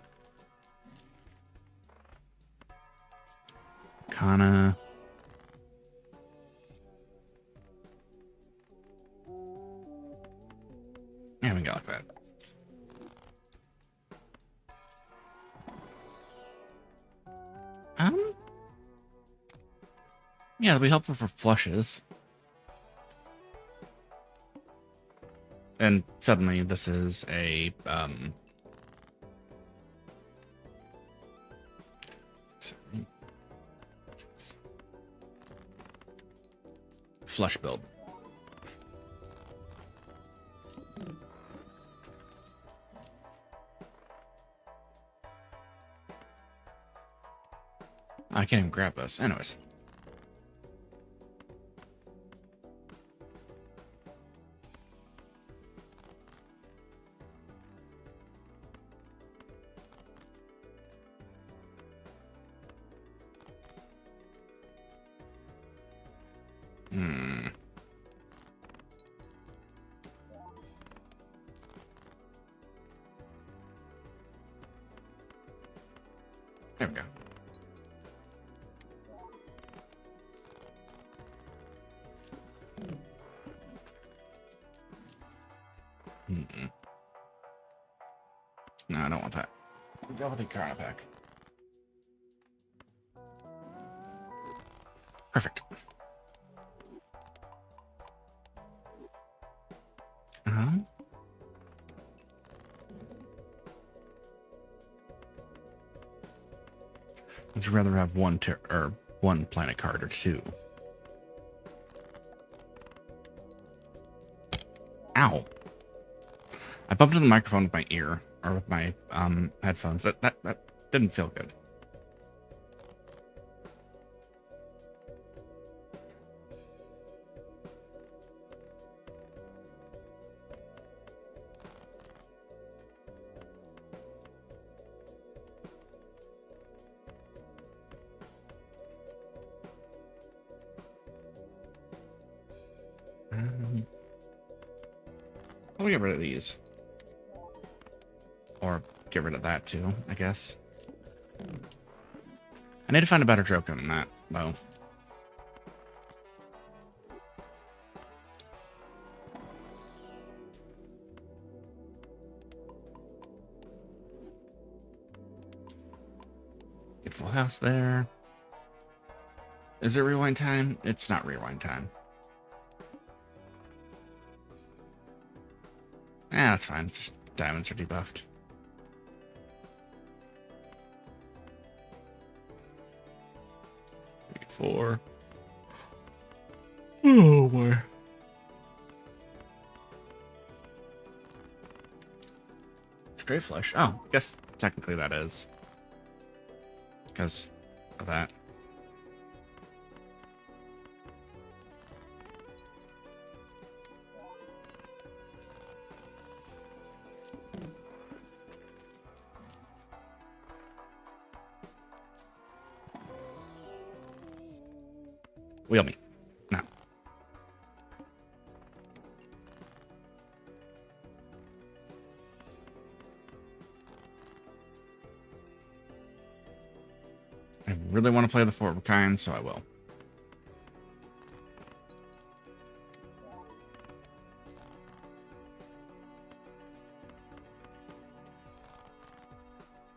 Speaker 1: Kana. Yeah, we go like that. Yeah, it'll be helpful for flushes. And suddenly this is a, flush build. I can't even grab this. Anyways. There we go. No, I don't want that. We'll go with the Kana pack. Perfect. Would you rather have one planet card or two? Ow! I bumped into the microphone with my ear, or with my headphones. That didn't feel good. I'll get rid of these. Or get rid of that too, I guess. I need to find a better joke than that, though. Get full house there. Is it rewind time? It's not rewind time. Yeah, that's fine. It's just diamonds are debuffed. Four. Oh boy. Straight flush. Oh, I guess technically that is. Because of that. Wheel me. No. I really want to play the Fort of Kind, so I will.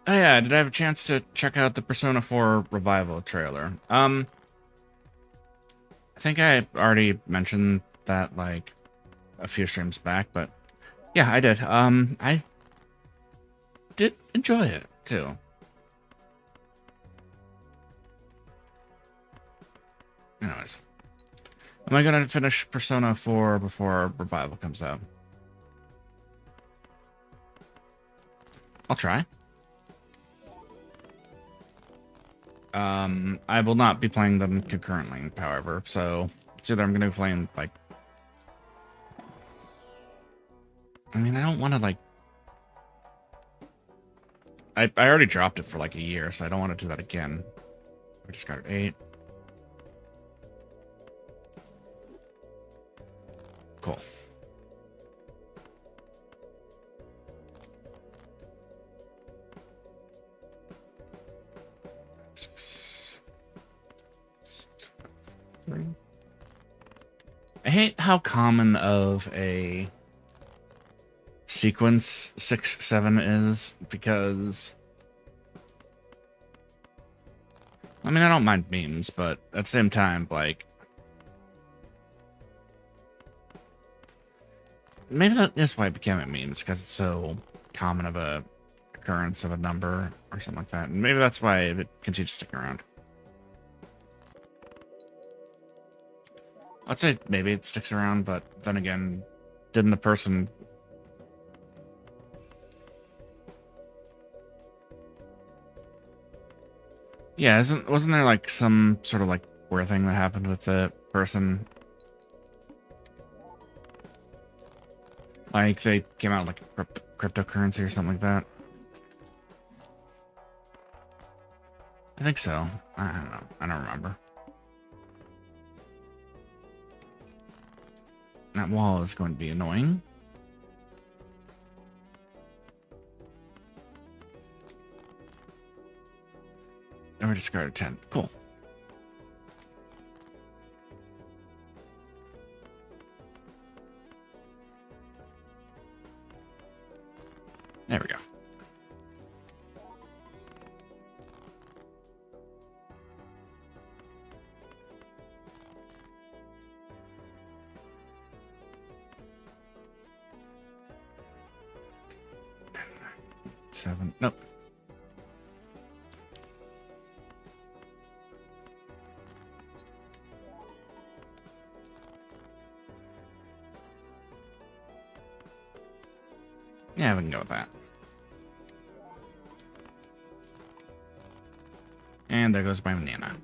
Speaker 1: Oh yeah, did I have a chance to check out the Persona 4 Revival trailer? I think I already mentioned that, like, a few streams back, but yeah, I did. I did enjoy it, too. Anyways. Am I gonna finish Persona 4 before Revival comes out? I'll try. I will not be playing them concurrently, however, so it's either I'm gonna be playing, like... I mean, I don't want to, like... I already dropped it for, like, a year, so I don't want to do that again. I just got 8. Cool. I hate how common of a sequence 6-7 is, because I mean, I don't mind memes, but at the same time, like, maybe that's why it became a meme, because it's so common of a occurrence of a number or something like that. And maybe that's why it continues to stick around. I'd say maybe it sticks around, but then again, didn't the person... Yeah, wasn't there like some sort of like weird thing that happened with the person? Like they came out like cryptocurrency or something like that? I think so. I don't know. I don't remember. That wall is going to be annoying. And we discarded 10. Cool. There we go. Seven. Nope. Yeah, we can go with that. And there goes my banana.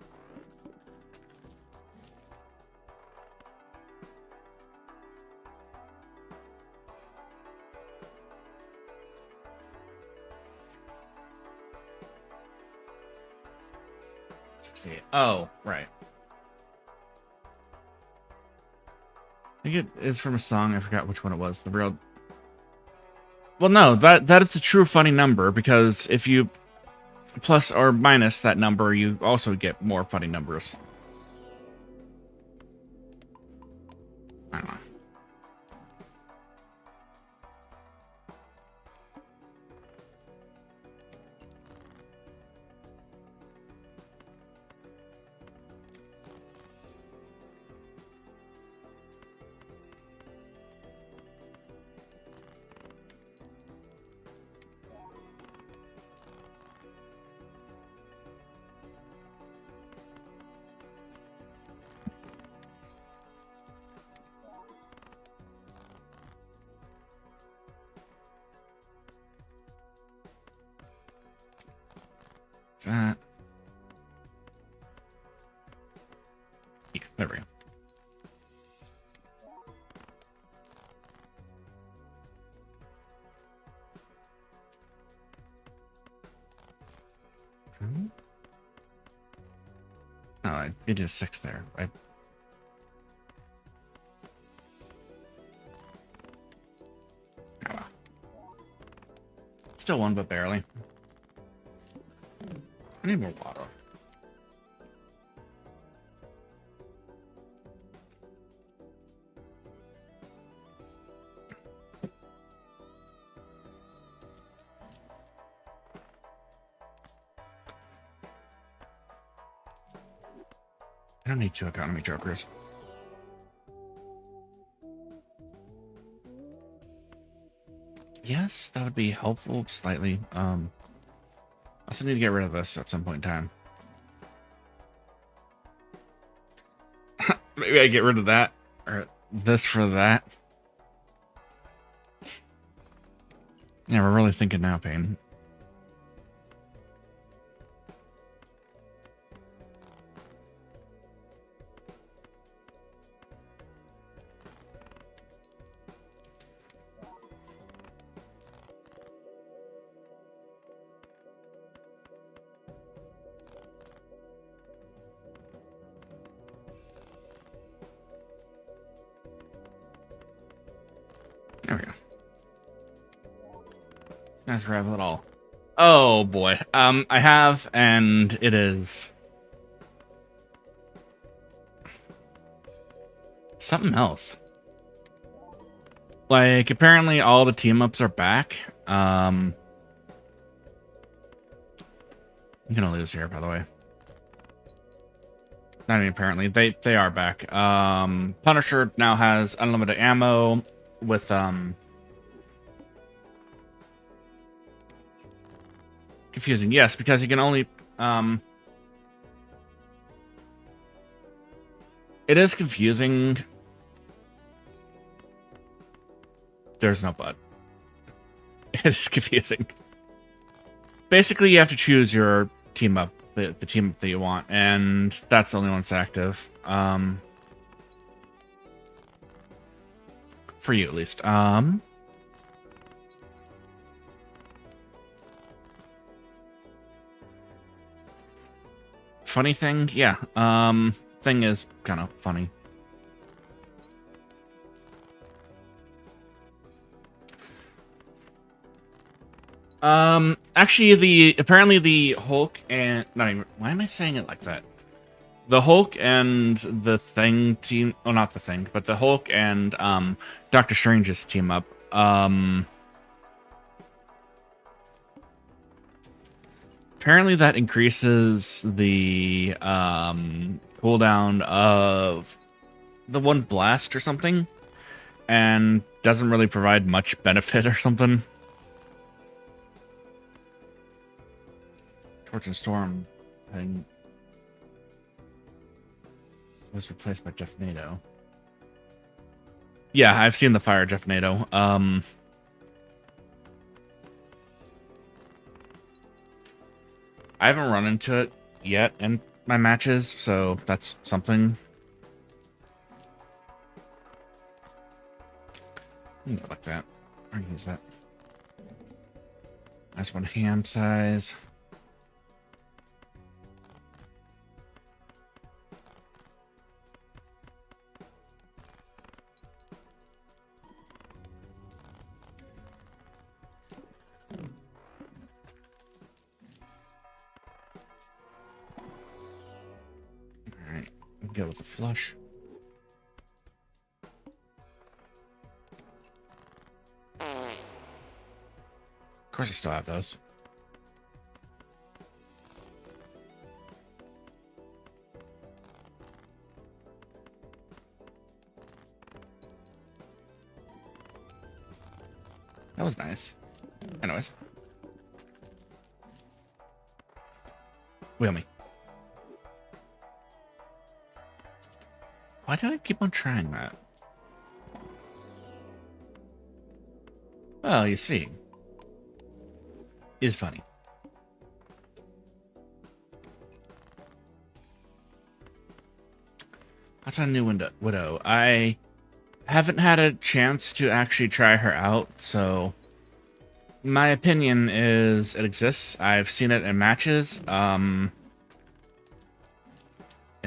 Speaker 1: Oh, right. I think it is from a song. I forgot which one it was. The real... Well, no, that is the true funny number, because if you plus or minus that number, you also get more funny numbers. I don't know. That. Yeah, there we go. Oh, it is 6 there. Oh, well. Still one, but barely. I need more water. I don't need 2 economy jokers. Yes, that would be helpful slightly. I also need to get rid of this at some point in time. Maybe I get rid of that, or this for that. Yeah, we're really thinking now, Payne. There we go. Nice rabbit at all. Oh boy. I have, and it is something else. Like, apparently all the team-ups are back. I'm gonna lose here, by the way. Not even apparently. They are back. Punisher now has unlimited ammo with, confusing. Yes, because you can only, it is confusing. There's no but. It is confusing. Basically, you have to choose your team up, the team up that you want, and that's the only one that's active. For you, at least. Funny thing? Yeah. Thing is kind of funny. Actually, apparently the Hulk and not even, why am I saying it like that? The Hulk and the Thing team, oh, not the Thing, but the Hulk and Doctor Strange's team up. Apparently that increases the cooldown of the one blast or something, and doesn't really provide much benefit or something. Torch and Storm thing was replaced by Jeff NATO. Yeah, I've seen the Fire Jeff NATO. I haven't run into it yet in my matches, so that's something. Like that. I can use that. Nice one hand size. Alright, go with the flush. Of course I still have those. That was nice. Anyways. Wheel me. Why do I keep on trying that? Well, you see. Is funny. That's a new widow. I haven't had a chance to actually try her out, so my opinion is it exists. I've seen it in matches. In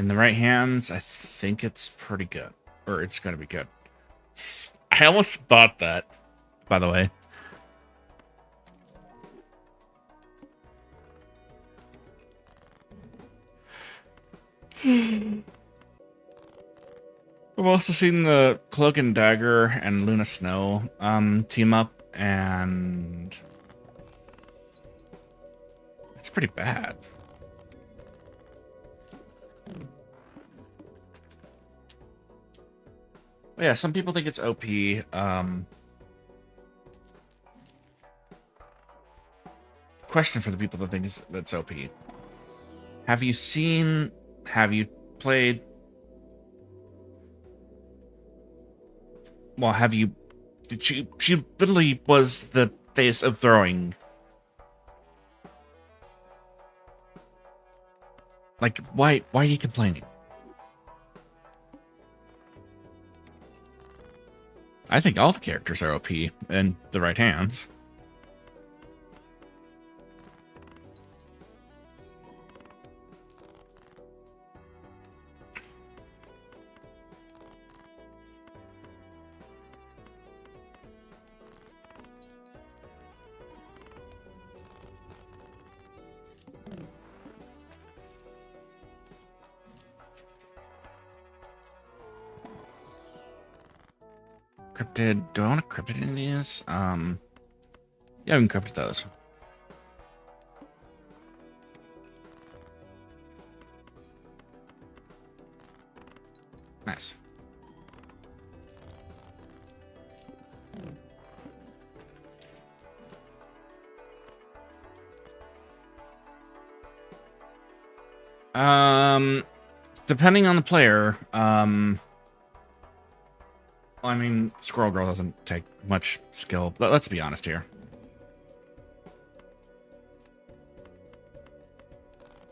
Speaker 1: the right hands, I think it's pretty good. Or it's going to be good. I almost bought that, by the way. I've also seen the Cloak and Dagger and Luna Snow team up, and it's pretty bad. But yeah, some people think it's OP. Question for the people that think that's OP. Have you played? Well, have you... She literally was the face of throwing. Like, why are you complaining? I think all the characters are OP in the right hands. Cryptid. Do I want to cryptid any of these? Yeah, we can cryptid those. Nice. Depending on the player, I mean, Squirrel Girl doesn't take much skill, but let's be honest here.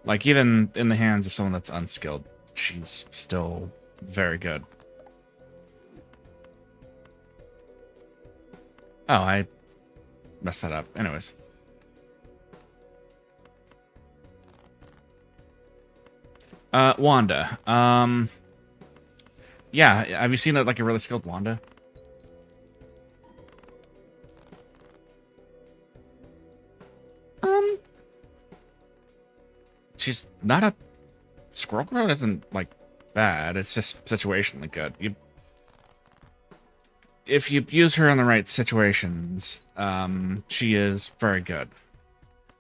Speaker 1: Like, even in the hands of someone that's unskilled, she's still very good. Oh, I messed that up. Anyways. Wanda. Yeah, have you seen that, like, a really skilled Wanda? She's not a... Squirrel Girl isn't, like, bad. It's just situationally good. If you use her in the right situations, she is very good.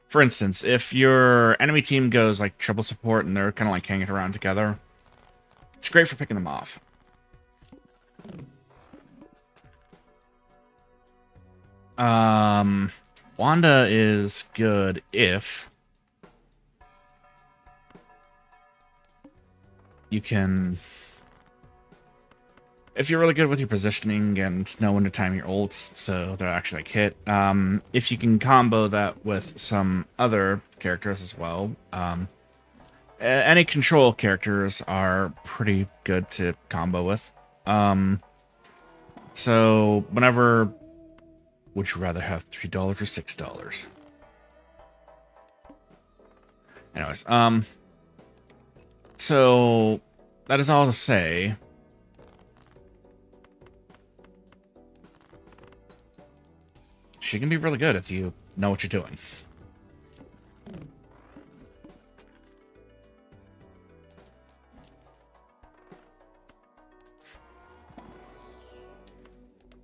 Speaker 1: For instance, if your enemy team goes, like, triple support and they're kind of, like, hanging around together, it's great for picking them off. Wanda is good if you can... If you're really good with your positioning and know when to time your ults so they'll actually, like, hit, if you can combo that with some other characters as well, any control characters are pretty good to combo with. So whenever... Would you rather have $3 or $6? Anyways, so that is all to say. She can be really good if you know what you're doing.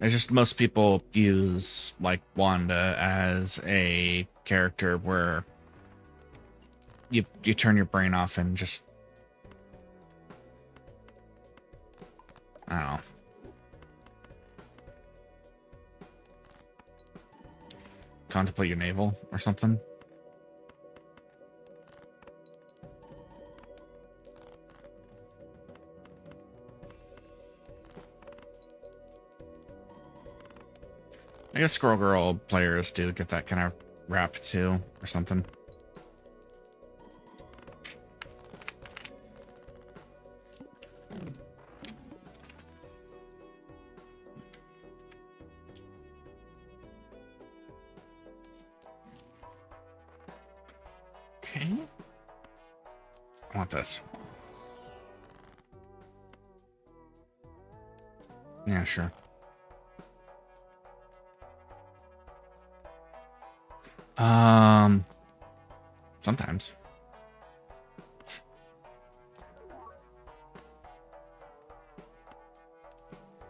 Speaker 1: It's just most people use, like, Wanda as a character where you turn your brain off and just... I don't know. Contemplate your navel or something. I guess Squirrel Girl players do get that kind of rap too, or something. Okay. I want this. Yeah, sure. Sometimes.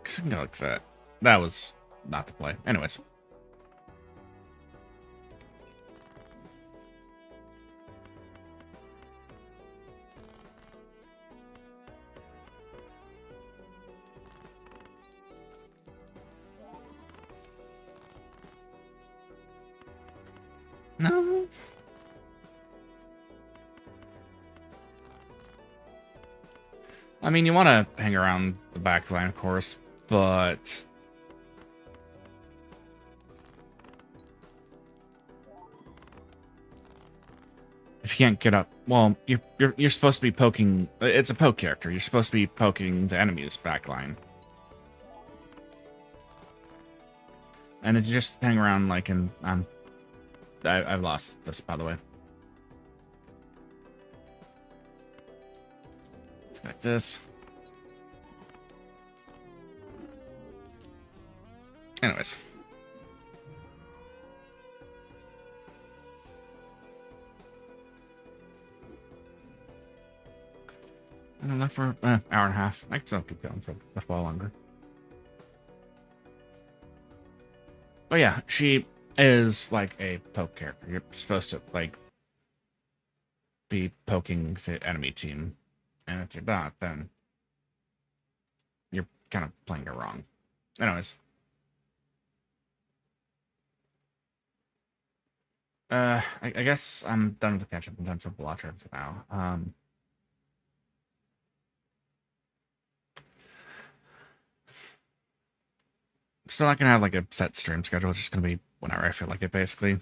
Speaker 1: Cause I can go like that. That was not the play. Anyways. No. I mean, you want to hang around the back line, of course, but if you can't get up, well, you're supposed to be poking. It's a poke character. You're supposed to be poking the enemy's back line, and if you just hang around like I've lost this, by the way. Like this. Anyways. And I'm left for an hour and a half. I can still keep going for a while longer. But yeah, she is like a poke character. You're supposed to like be poking the enemy team, and if you're not, then you're kind of playing it wrong. Anyways, I guess I'm done with the catch up. I'm done for Balatro for now. Still not gonna have like a set stream schedule. It's just gonna be whenever I feel like it, basically.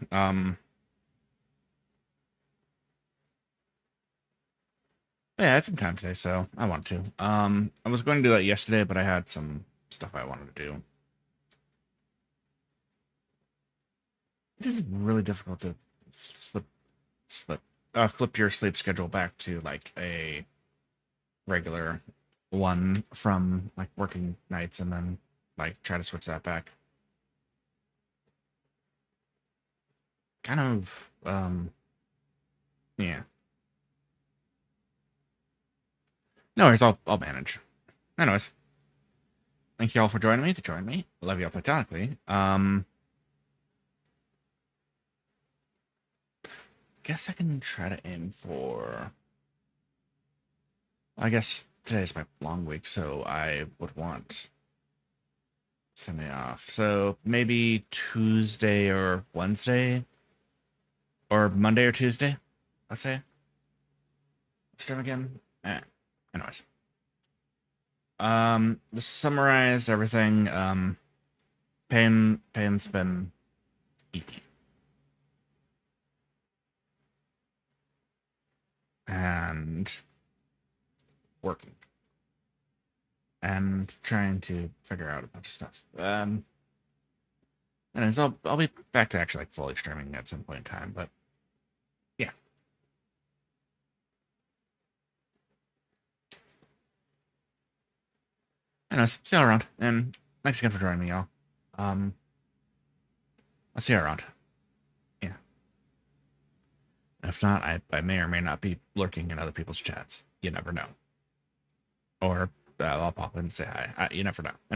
Speaker 1: Yeah, I had some time today, so I want to. I was going to do that yesterday, but I had some stuff I wanted to do. It is really difficult to slip, slip, flip your sleep schedule back to like a regular one from like working nights, and then like try to switch that back. Kind of, yeah. No worries, I'll manage. Anyways, thank you all for joining me. To join me, love you all platonically. Guess I can try to aim for. I guess today's my long week, so I would want Sunday off. So maybe Tuesday or Wednesday, or Monday or Tuesday. Let's say. Stream again. Anyways, to summarize everything, Payne's been eating and working and trying to figure out a bunch of stuff. And so I'll be back to actually like fully streaming at some point in time, but yeah. Anyways, see you all around, and thanks again for joining me, y'all. Um, I'll see you around. Yeah. If not, I may or may not be lurking in other people's chats. You never know. Or I'll pop in and say hi. You never know.